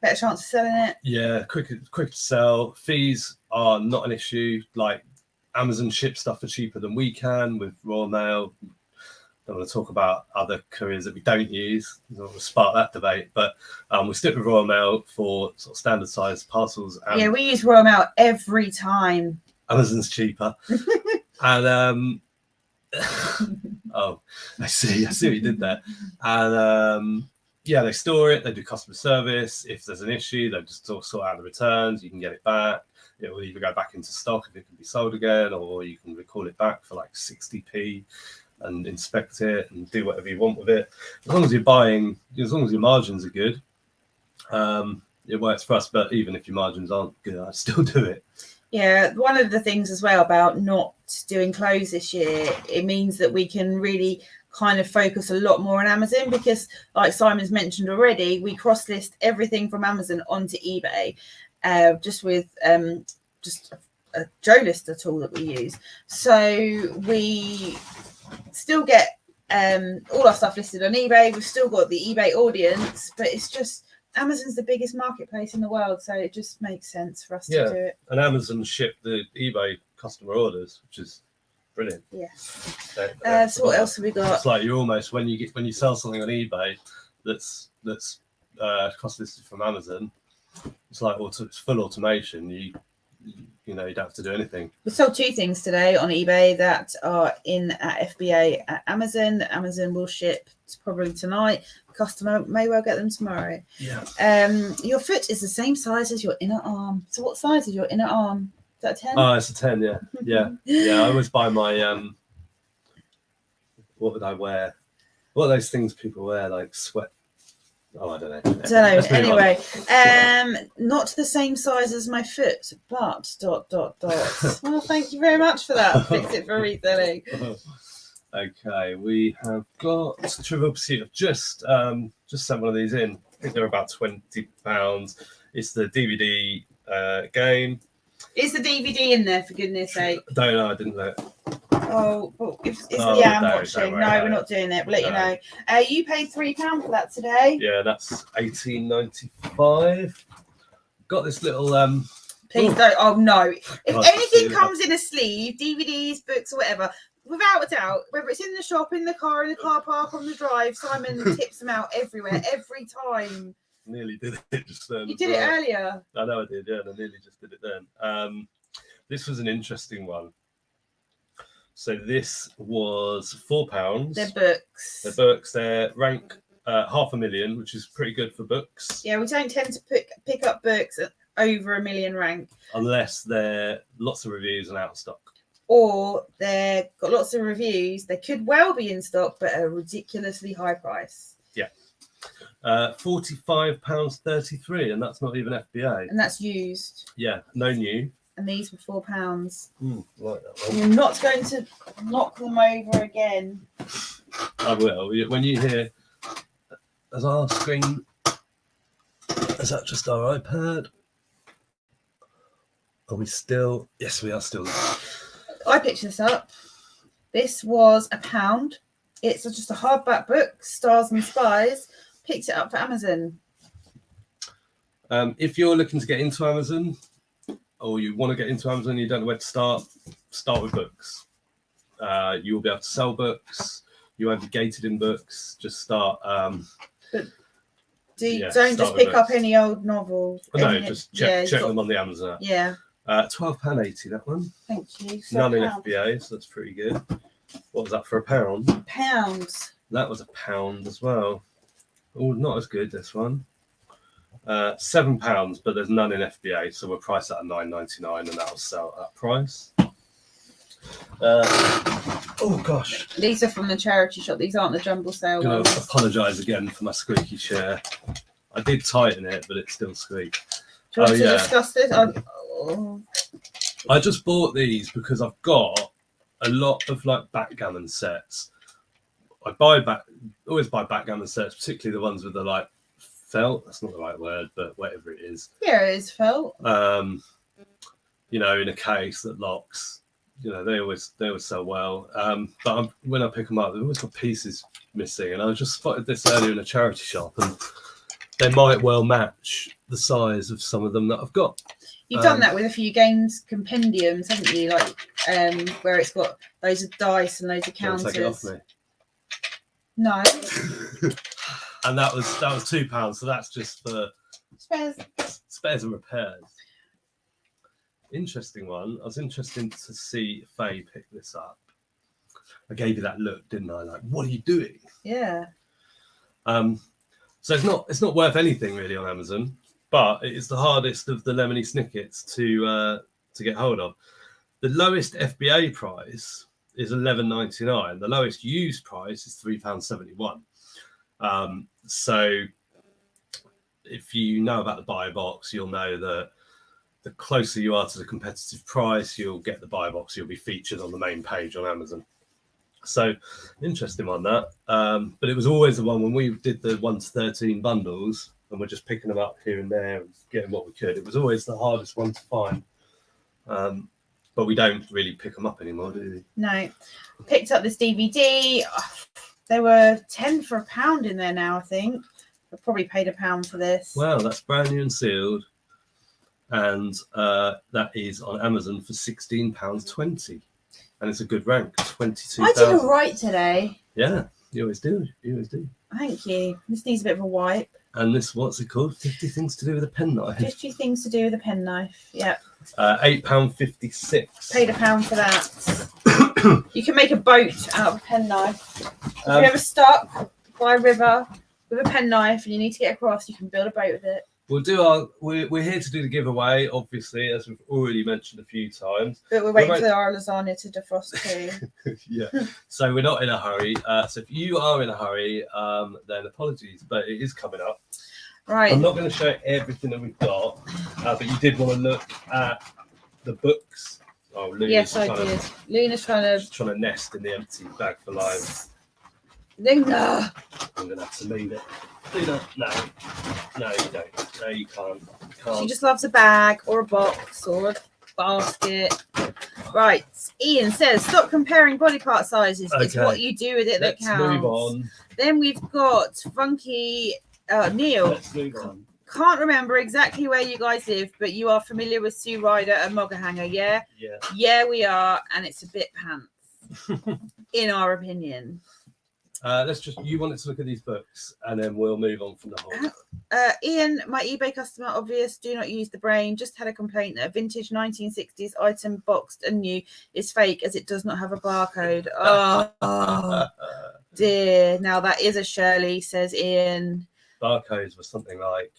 Better chance of selling it. Yeah, quick to sell. Fees are not an issue. Like Amazon ship stuff for cheaper than we can with Royal Mail. Don't want to talk about other couriers that we don't use. I don't want to spark that debate, but we stick with Royal Mail for sort of standard size parcels. Yeah, we use Royal Mail every time. Amazon's cheaper. And oh, I see what you did there. And yeah, they store it, they do customer service. If there's an issue, they just sort out the returns, you can get it back. It will either go back into stock if it can be sold again, or you can recall it back for like 60p and inspect it and do whatever you want with it. As long as you're buying, as long as your margins are good, it works for us. But even if your margins aren't good, I'd still do it. Yeah, one of the things as well about not doing clothes this year, it means that we can really kind of focus a lot more on Amazon, because like Simon's mentioned already, we cross list everything from Amazon onto eBay, just with just a Joe Lister tool that we use. So we still get all our stuff listed on eBay. We've still got the eBay audience, but it's just Amazon's the biggest marketplace in the world, so it just makes sense for us to do it. And Amazon ship the eBay customer orders, which is brilliant. Yeah. So what else have we got? It's like you're almost when you sell something on eBay that's cost listed from Amazon, it's like it's full automation. You don't have to do anything. We sold 2 things today on eBay that are in at FBA at Amazon. Amazon will ship probably tonight. The customer may well get them tomorrow. Yeah. Your foot is the same size as your inner arm. So what size is your inner arm? Is that a 10? Oh, it's a 10, yeah. Yeah. I always buy my what would I wear? What are those things people wear, like sweat? Oh, I don't know. Anyway, not the same size as my foot, but ... Well, thank you very much for that. Fix it for reselling. Okay, we have got Trivial Pursuit. I've just sent one of these in. I think they're about £20. It's the DVD game. Is the DVD in there, for goodness sake? Don't know, I didn't look. I'm watching. No, we're not doing it. We'll let you know. You paid £3 for that today. Yeah, that's $18.95. Got this little Please don't. Oh no! If anything comes in a sleeve, DVDs, books, or whatever, without a doubt, whether it's in the shop, in the car park, on the drive, Simon tips them out everywhere, every time. Nearly did it just then. You did it earlier. I know I did, yeah, and I nearly just did it then. This was an interesting one. So this was £4. They're books. They're books. They're rank 500,000, which is pretty good for books. Yeah, we don't tend to pick up books at over 1 million rank. Unless they're lots of reviews and out of stock. Or they've got lots of reviews. They could well be in stock, but at a ridiculously high price. Yeah. £45.33, and that's not even FBA. And that's used. Yeah, no new. And these were £4. Like that one. You're not going to knock them over again. I will. When you hear, as our screen, is that just our iPad? Are we still? Yes, we are still. I picked this up. This was £1. It's just a hardback book, Stars and Spies. Picked it up for Amazon. If you're looking to get into Amazon, or you want to get into Amazon, you don't know where to start with books. You will be able to sell books. You won't be gated in books. Just start. Don't start just with pick up books. any old novel. No, just check them on the Amazon app. Yeah. £12.80, that one. Thank you. So None in FBA, so that's pretty good. What was that for £1? Pounds. That was £1 as well. Oh, not as good, this one. £7, but there's none in FBA, so we're priced at £9.99, and that'll sell at that price. Oh gosh, These are from the charity shop. These aren't the jumble sale I'm gonna ones. apologise again for my squeaky chair. I did tighten it, but it still squeaks. Do you want to discuss this? I just bought these because I've got a lot of like backgammon sets. I always buy backgammon sets, particularly the ones with the like felt. That's not the right word, but whatever it is. Yeah, it is felt. In a case that locks. They always sell well. But when I pick them up, they've always got pieces missing. And I just spotted this earlier in a charity shop, and they might well match the size of some of them that I've got. You've done that with a few games compendiums, haven't you? Like where it's got loads of dice and loads of counters. Take it off me. No. And that was £2, so that's just for spares and repairs. Interesting one. I was interested to see Faye pick this up. I gave you that look, didn't I? Like, what are you doing? Yeah. So it's not worth anything really on Amazon, but it is the hardest of the lemony snickets to get hold of. The lowest FBA price is £11.99. The lowest used price is £3.71. So if you know about the buy box, you'll know that the closer you are to the competitive price, you'll get the buy box. You'll be featured on the main page on Amazon. So interesting on that. But it was always the one when we did the 1 to 13 bundles, and we're just picking them up here and there and getting what we could. It was always the hardest one to find. But we don't really pick them up anymore, do we? No. Picked up this DVD. They were 10 for £1 in there now, I think. I probably paid £1 for this. Wow, that's brand new and sealed. And that is on Amazon for £16.20. And it's a good rank, 22,000. I did all right today. Yeah, you always do. You always do. Thank you. This needs a bit of a wipe. And this, what's it called? 50 Things to Do with a Penknife. 50 Things to Do with a Penknife. Yep. £8.56. Paid £1 for that. You can make a boat out of a penknife. If you're ever stuck by a river with a penknife and you need to get across, you can build a boat with it. We're here to do the giveaway, obviously, as we've already mentioned a few times. But we're waiting for our lasagna to defrost too. Yeah. So we're not in a hurry. So if you are in a hurry, then apologies, but it is coming up. Right. I'm not going to show everything that we've got, but you did want to look at the books. Oh, Luna's yes, I did. Luna's trying to nest in the empty bag for life. Luna! I'm going to have to leave it. Luna, no, you don't. No, you can't. She just loves a bag or a box or a basket. Right. Ian says, stop comparing body part sizes. Okay. It's what you do with it that counts. Let's move on. Then we've got Funky Neil. Let's move on. Can't remember exactly where you guys live, but you are familiar with Sue Ryder and Moggerhanger, yeah? Yeah, we are, and it's a bit pants, in our opinion. You wanted to look at these books, and then we'll move on from the whole. Ian, my eBay customer, obvious, do not use the brain. Just had a complaint that a vintage 1960s item, boxed and new, is fake as it does not have a barcode. Oh dear. Now that is a Shirley, says Ian. Barcodes were something like.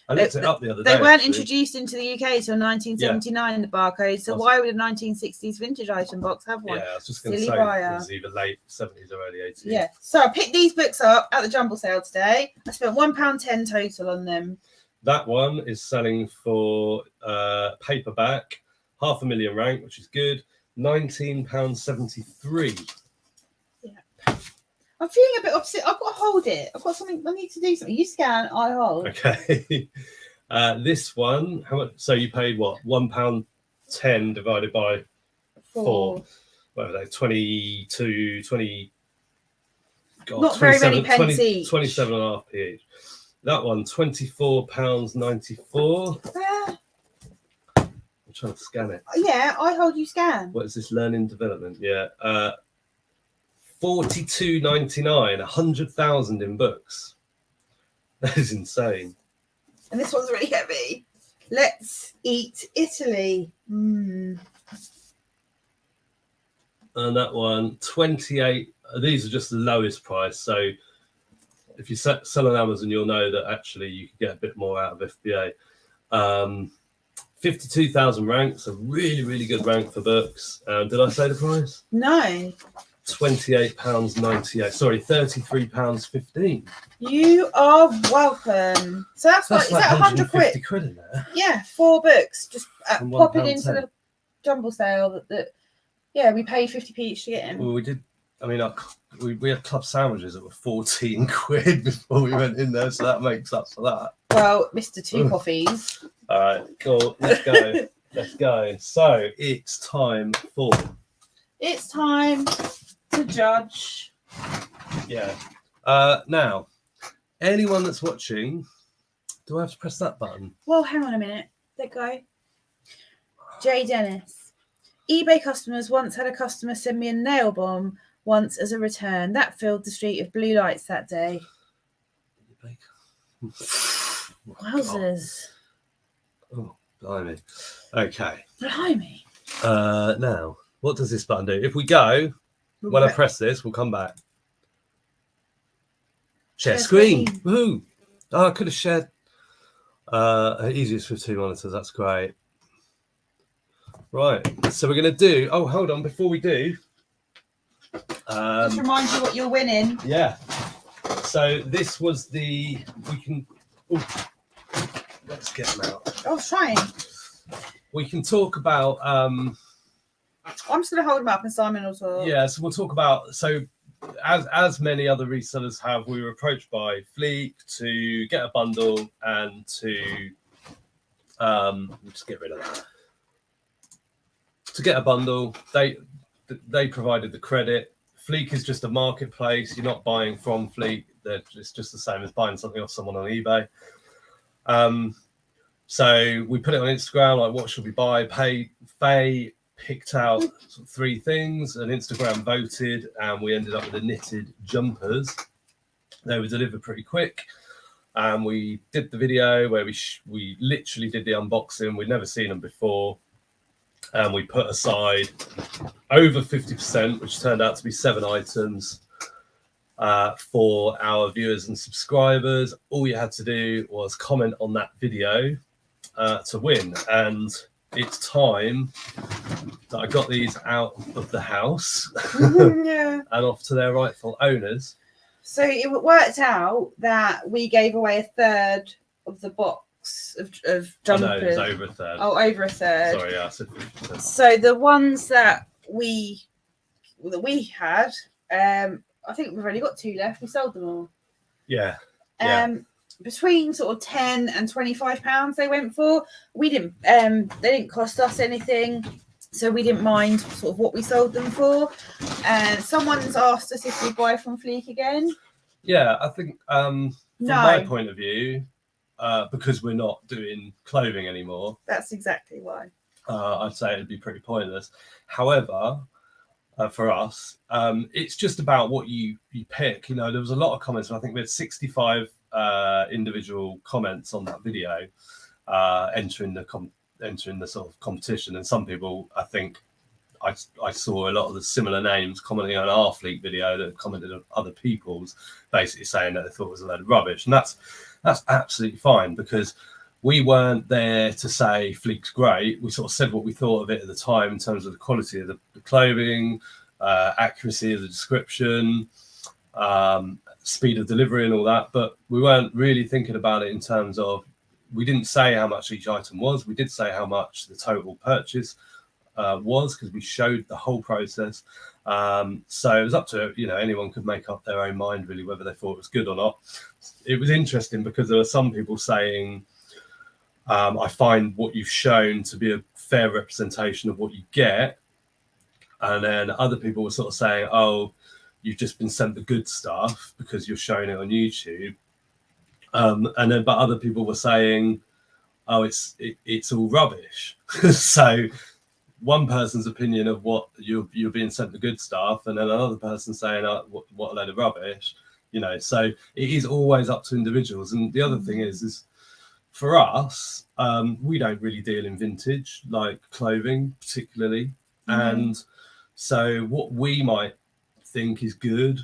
I looked it up the other day. They weren't introduced into the UK till 1979. The barcode. So why would a 1960s vintage item box have one? Yeah, I was just going to say it was either late 70s or early 80s. Yeah. So I picked these books up at the jumble sale today. I spent £1.10 total on them. That one is selling for paperback, 500,000 rank, which is good. £19.73. Yeah. I'm feeling a bit upset. I've got to hold it. I've got something. I need to do something. You scan, I hold. Okay. This one, how much? So you paid what? £1.10 divided by 4. Whatever they 22, 20. God, not very many pence each. 27.5p each. That one, £24.94. I'm trying to scan it. Yeah, I hold, you scan. What is this? Learning development. Yeah. $42.99, 100,000 in books. That is insane. And this one's really heavy. Let's eat Italy. And that one, 28. These are just the lowest price. So if you sell on Amazon, you'll know that actually you can get a bit more out of FBA. 52,000 ranks, a really, really good rank for books. Did I say the price? No. £28.98. Sorry, £33.15. You are welcome. So that's like, is that 100 quid? £150 in there. Yeah, 4 books. Just pop it into the jumble sale. Yeah, we paid 50p each to get in. Well, we did. I mean, we had club sandwiches that were 14 quid before we went in there, so that makes up for that. Well, Mr. Two Coffees. All right, cool. Let's go. Let's go. So it's time for. It's time to judge. Yeah. Now, anyone that's watching, do I have to press that button? Well, hang on a minute. Let go. J. Dennis. eBay customers once had a customer send me a nail bomb once as a return. That filled the street of blue lights that day. Wowzers. Oh, blimey. Okay. Blimey. Now, what does this button do? If we go, when I press this, we'll come back. Share screen. Woohoo! Oh, I could have shared. Easiest with 2 monitors. That's great. Right. So we're going to do. Oh, hold on. Before we do. Just remind you what you're winning. Yeah. So this was the. We can. Ooh, let's get them out. I was trying. We can talk about. I'm just going to hold them up and Simon will talk. Yeah. So we'll talk about. So. As many other resellers have, we were approached by Fleek to get a bundle and to just get rid of that. To get a bundle, they provided the credit. Fleek is just a marketplace. You're not buying from Fleek. It's just the same as buying something off someone on eBay. So we put it on Instagram, like what should we buy? Faye picked out 3 things, and Instagram voted, and we ended up with the knitted jumpers. They were delivered pretty quick, and we did the video where we literally did the unboxing. We'd never seen them before, and we put aside over 50%, which turned out to be 7 items for our viewers and subscribers. All you had to do was comment on that video to win, and it's time that I got these out of the house Yeah. and off to their rightful owners. So it worked out that we gave away a third of the box of jumpers. No, it was over a third. Oh, over a third. Sorry, yeah, I said 50%. So the ones that we had, I think we've only got 2 left. We sold them all. Yeah. Between sort of £10 and £25 they went for. We didn't they didn't cost us anything, so we didn't mind sort of what we sold them for. And someone's asked us if we buy from Fleek again. Yeah, I think from my point of view, because we're not doing clothing anymore, that's exactly why. I'd say it'd be pretty pointless. However, for us. It's just about what you pick. You know, there was a lot of comments. I think we had 65 individual comments on that video entering the sort of competition, and some people, I think, I saw a lot of the similar names commenting on our Fleet video that commented on other people's, basically saying that they thought it was a load of rubbish. And that's absolutely fine, because we weren't there to say Fleet's great. We sort of said what we thought of it at the time in terms of the quality of the clothing, accuracy of the description, speed of delivery and all that. But we weren't really thinking about it in terms of, we didn't say how much each item was. We did say how much the total purchase was, because we showed the whole process. So it was up to, you know, anyone could make up their own mind really whether they thought it was good or not. It was interesting because there were some people saying, I find what you've shown to be a fair representation of what you get. And then other people were sort of saying, oh, you've just been sent the good stuff because you're showing it on YouTube. But other people were saying, oh, it's all rubbish. So one person's opinion of what you're being sent the good stuff, and then another person saying, oh, what a load of rubbish. You know, so it is always up to individuals. And the other thing is for us, we don't really deal in vintage, like clothing particularly. And so what we might think is good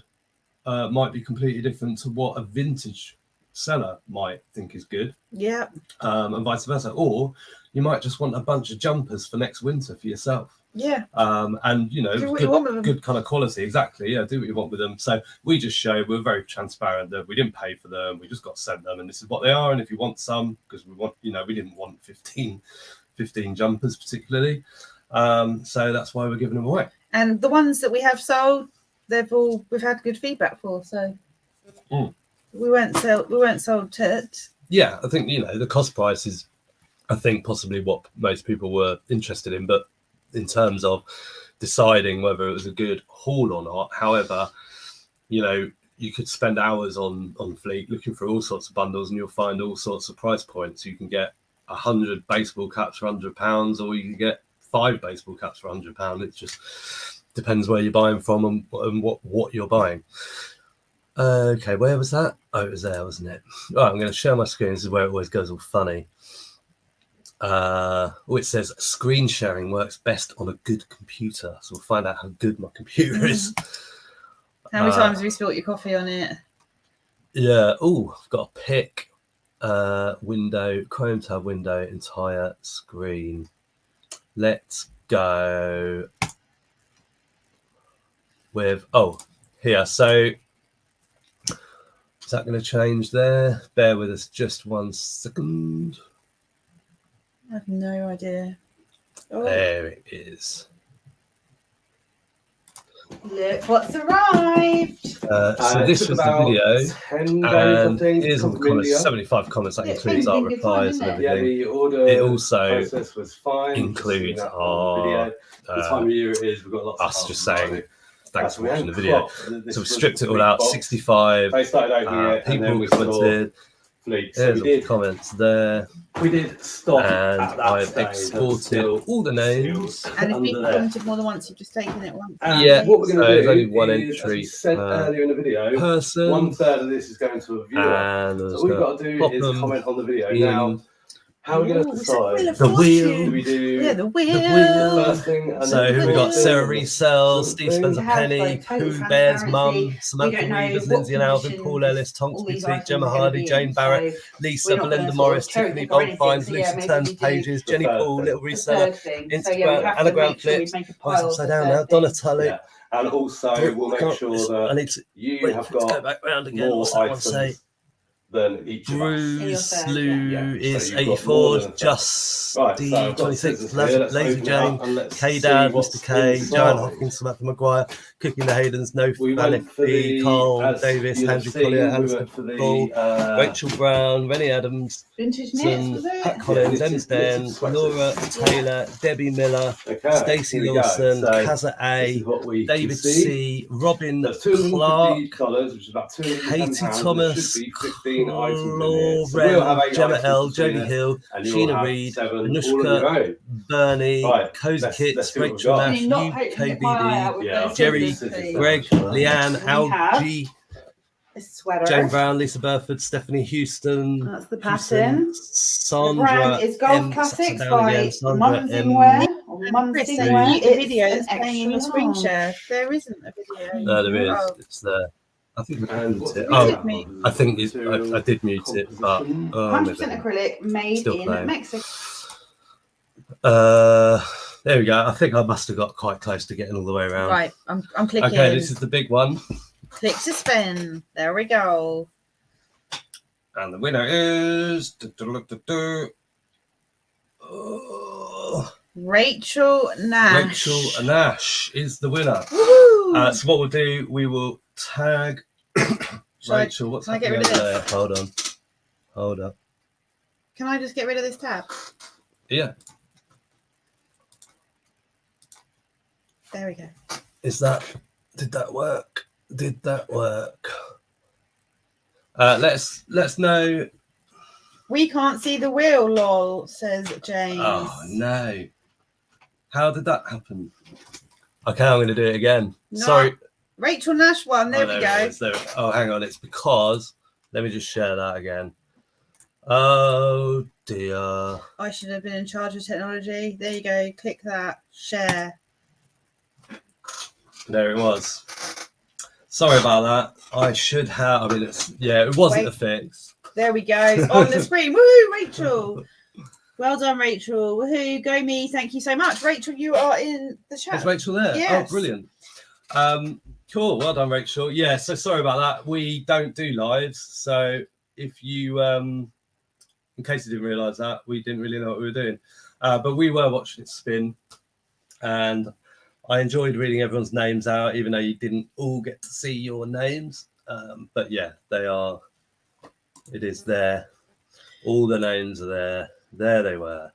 might be completely different to what a vintage seller might think is good. Yeah. And vice versa. Or you might just want a bunch of jumpers for next winter for yourself. Yeah. And, you know, good kind of quality. Exactly. Yeah, do what you want with them. So we just show, we're very transparent that we didn't pay for them. We just got sent them, and this is what they are. And if you want some, because we want, you know, we didn't want 15 jumpers particularly. So that's why we're giving them away. And the ones that we have sold, we've had good feedback for. So we weren't sold tits. Yeah, I think, you know, the cost price is, I think, possibly what most people were interested in. But in terms of deciding whether it was a good haul or not, however, you know, you could spend hours on Fleet looking for all sorts of bundles, and you'll find all sorts of price points. You can get 100 baseball caps for £100, or you can get 5 baseball caps for £100. It just depends where you're buying from and what you're buying. Okay, where was that? Oh, it was there, wasn't it? All right, I'm going to share my screen. This is where it always goes all funny. It says screen sharing works best on a good computer. So we'll find out how good my computer is. How many times have you spilt your coffee on it? Yeah. Oh, I've got a pick. Window, Chrome tab window, entire screen. Let's go with, here. So is that going to change there? Bear with us just 1 second. I have no idea. Oh. There it is. Look what's arrived. So this was the video, and here's all the comments. 75 comments. That includes our replies and everything. Yeah, the order it also process was fine. includes our the time of year it is. We've got lots us of just saying thanks for watching the video. So we stripped it all out. 65 people commented. Fleet. There's all the comments there. We did stop, and at that I've exported all the names. And if people commented more than once, you've just taken it once. Yeah, what we're going to do only one is, entry as we said earlier in the video, person. 1/3 of this is going to a viewer. And so all we've got to do is comment on the video. Now, how are we going to decide? The wheel. Do we do the wheel. The first thing? And so who we got? Sarah Resell, Steve Spencer Penny, Pooh Bear's mum, Samantha Weavers, Lindsay and Alvin, Paul Ellis, Tonks Boutique, Gemma Hardy, Jane Barrett, Lisa, Belinda Morris, Tiffany Boldfines, Lucy Turns Pages, Jenny Paul, Little Reseller, Instagram, Anagram Flips, upside down now, Donna Tully. Yeah. And also, we'll make sure that you have got go back round again. more What's that one items say? than each of us. Bruce Lou is so you've got 84, more than Just right, D so 26, let's Lazy open Jane, it up and let's K see Dad, what's Mr K, inside. Joanne Hopkins, Samantha Maguire, Cooking the Haydens, No We Panic, went for the, Carl as Davis, you'll Andrew have seen, Collier, we Alistair went for the, Ball, Rachel Brown, Rennie Adams, Vintage knits, was it? Pat Collins, Yeah, Emsden, knitted Laura Taylor, Debbie Miller, Stacey here we go. Lawson, So Kaza this is A, what we David can see. C, Robin There's Clark, $250, which is about £210. Katie There Thomas, should be 15 16 items in here. So we'll have 8 Gemma items L, between Jodie us, Hill, and you'll Sheena have Reid, 7 all on Anushka, your own. Bernie, Right, Cozy let's Kits, see what we've Rachel got. Nash, Can you not poke my eye out UKBD, with Yeah, those Jerry, scissors, please? Greg, Leanne, We have Algie, a sweater. Jane Brown, Lisa Burford, Stephanie Houston. That's the Houston, pattern. Sandra The brand is Golf M. Classics Down by again, Sandra Mum's M. Wear. Or And Mum's Chris, Wear. so It's the video an that's playing on the screen share. There isn't a video. No, there is. Oh. It's there. I think we And mute what's it. it Oh, about? I think I did mute it, but 100% acrylic, made still in playing. Mexico. There we go. I think I must have got quite close to getting all the way around. Right, I'm clicking. Okay, this is the big one. Click to spin. There we go. And the winner is Rachel Nash. Rachel Nash is the winner. Woo! So what we'll do, we will tag Rachel. What's can I get happening rid of over this? there? Hold on. Can I just get rid of this tab? Yeah. There we go. Did that work? Let's know. We can't see the wheel, lol, says James. Oh no. How did that happen? Okay, I'm gonna do it again. No. Sorry. Rachel Nash won. There we go. Oh, hang on. It's because let me just share that again. Oh dear. I should have been in charge of technology. There you go. Click that. Share. There it was. Sorry about that. I should have. I mean, it wasn't a fix. There we go. On the screen. Woohoo, Rachel. Well done, Rachel. Woohoo. Go me. Thank you so much. Rachel, you are in the chat. Is Rachel there? Yes. Oh, brilliant. Cool. Well done, Rachel. Yeah, so sorry about that. We don't do lives. So if you, in case you didn't realise that, we didn't really know what we were doing. But we were watching it spin. And I enjoyed reading everyone's names out, even though you didn't all get to see your names. But yeah, it is there. All the names are there. There they were.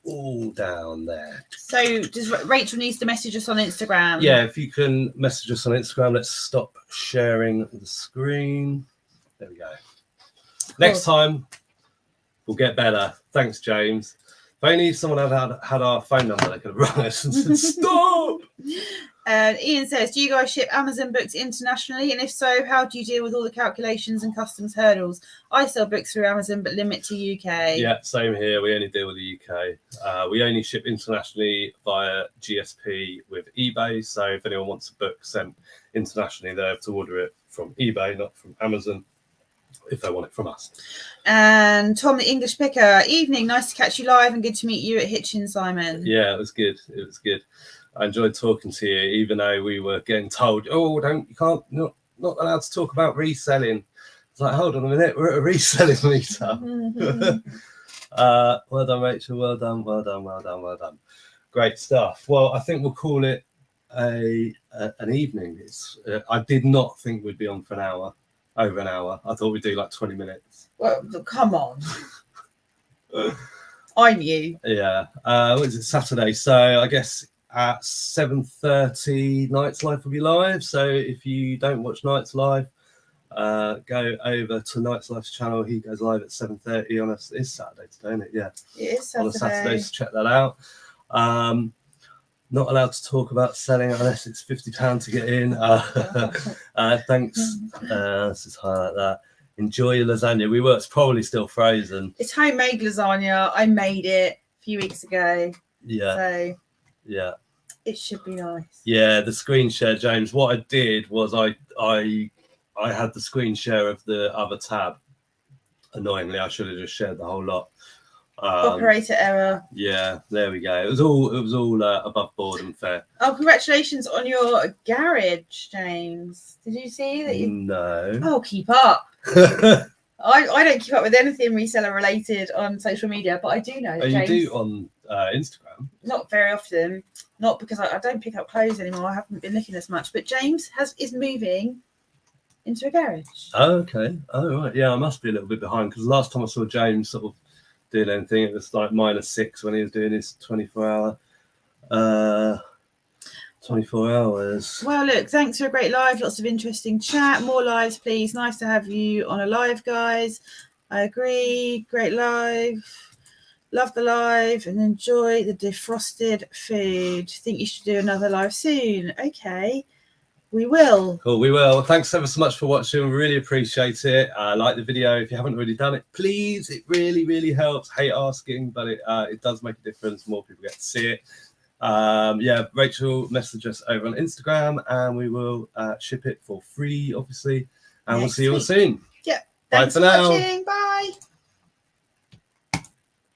All down there. So does Rachel needs to message us on Instagram? Yeah, if you can message us on Instagram, let's stop sharing the screen. There we go. Next time, we'll get better. Thanks, James. If only someone had our phone number, they could have rung us and said, stop! Ian says, do you guys ship Amazon books internationally? And if so, how do you deal with all the calculations and customs hurdles? I sell books through Amazon, but limit to UK. Yeah, same here. We only deal with the UK. We only ship internationally via GSP with eBay. So if anyone wants a book sent internationally, they have to order it from eBay, not from Amazon, if they want it from us. And Tom, the English picker, evening, nice to catch you live and good to meet you at Hitchin, Simon. Yeah, it was good. I enjoyed talking to you, even though we were getting told, not allowed to talk about reselling. It's like, hold on a minute, we're at a reselling meetup. Well done, Rachel. Well done. Great stuff. Well, I think we'll call it an evening. I did not think we'd be on for over an hour. I thought we'd do like 20 minutes. Well, come on. I knew. Yeah. What is it? Saturday. So I guess at 7:30 Night's Life will be live. So if you don't watch Night's Live, go over to Night's Life's channel. He goes live at 7:30 on it's Saturday today, isn't it? Yeah. It is Saturday. On a Saturday, so check that out. Not allowed to talk about selling unless it's £50 to get in. Thanks. Let's just highlight that. Enjoy your lasagna. It's probably still frozen. It's homemade lasagna. I made it a few weeks ago. Yeah. So yeah. It should be nice. Yeah, the screen share, James. What I did was I had the screen share of the other tab. Annoyingly, I should have just shared the whole lot. Operator error. Yeah, there we go. It was all above board and fair. Oh, congratulations on your garage, James. Did you see that? No. Oh, keep up. I don't keep up with anything reseller related on social media, but I do know. That James, you do on Instagram? Not very often. Not because I don't pick up clothes anymore. I haven't been looking as much. But James is moving into a garage. Oh, okay. Oh, right. Yeah, I must be a little bit behind because last time I saw James sort of doing anything, it was like -6 when he was doing his 24-hour. 24 hours. Well, look, thanks for a great live. Lots of interesting chat. More lives, please. Nice to have you on a live, guys. I agree. Great live. Love the live and enjoy the defrosted food. Think you should do another live soon. Okay, we will. Cool, we will. Thanks ever so much for watching. We really appreciate it. Like the video. If you haven't already done it, please. It really, really helps. Hate asking, but it does make a difference. More people get to see it. Yeah, Rachel, message us over on Instagram and we will ship it for free, obviously. And we'll see you all soon. Yep. Bye Thanks for for now. watching. Bye.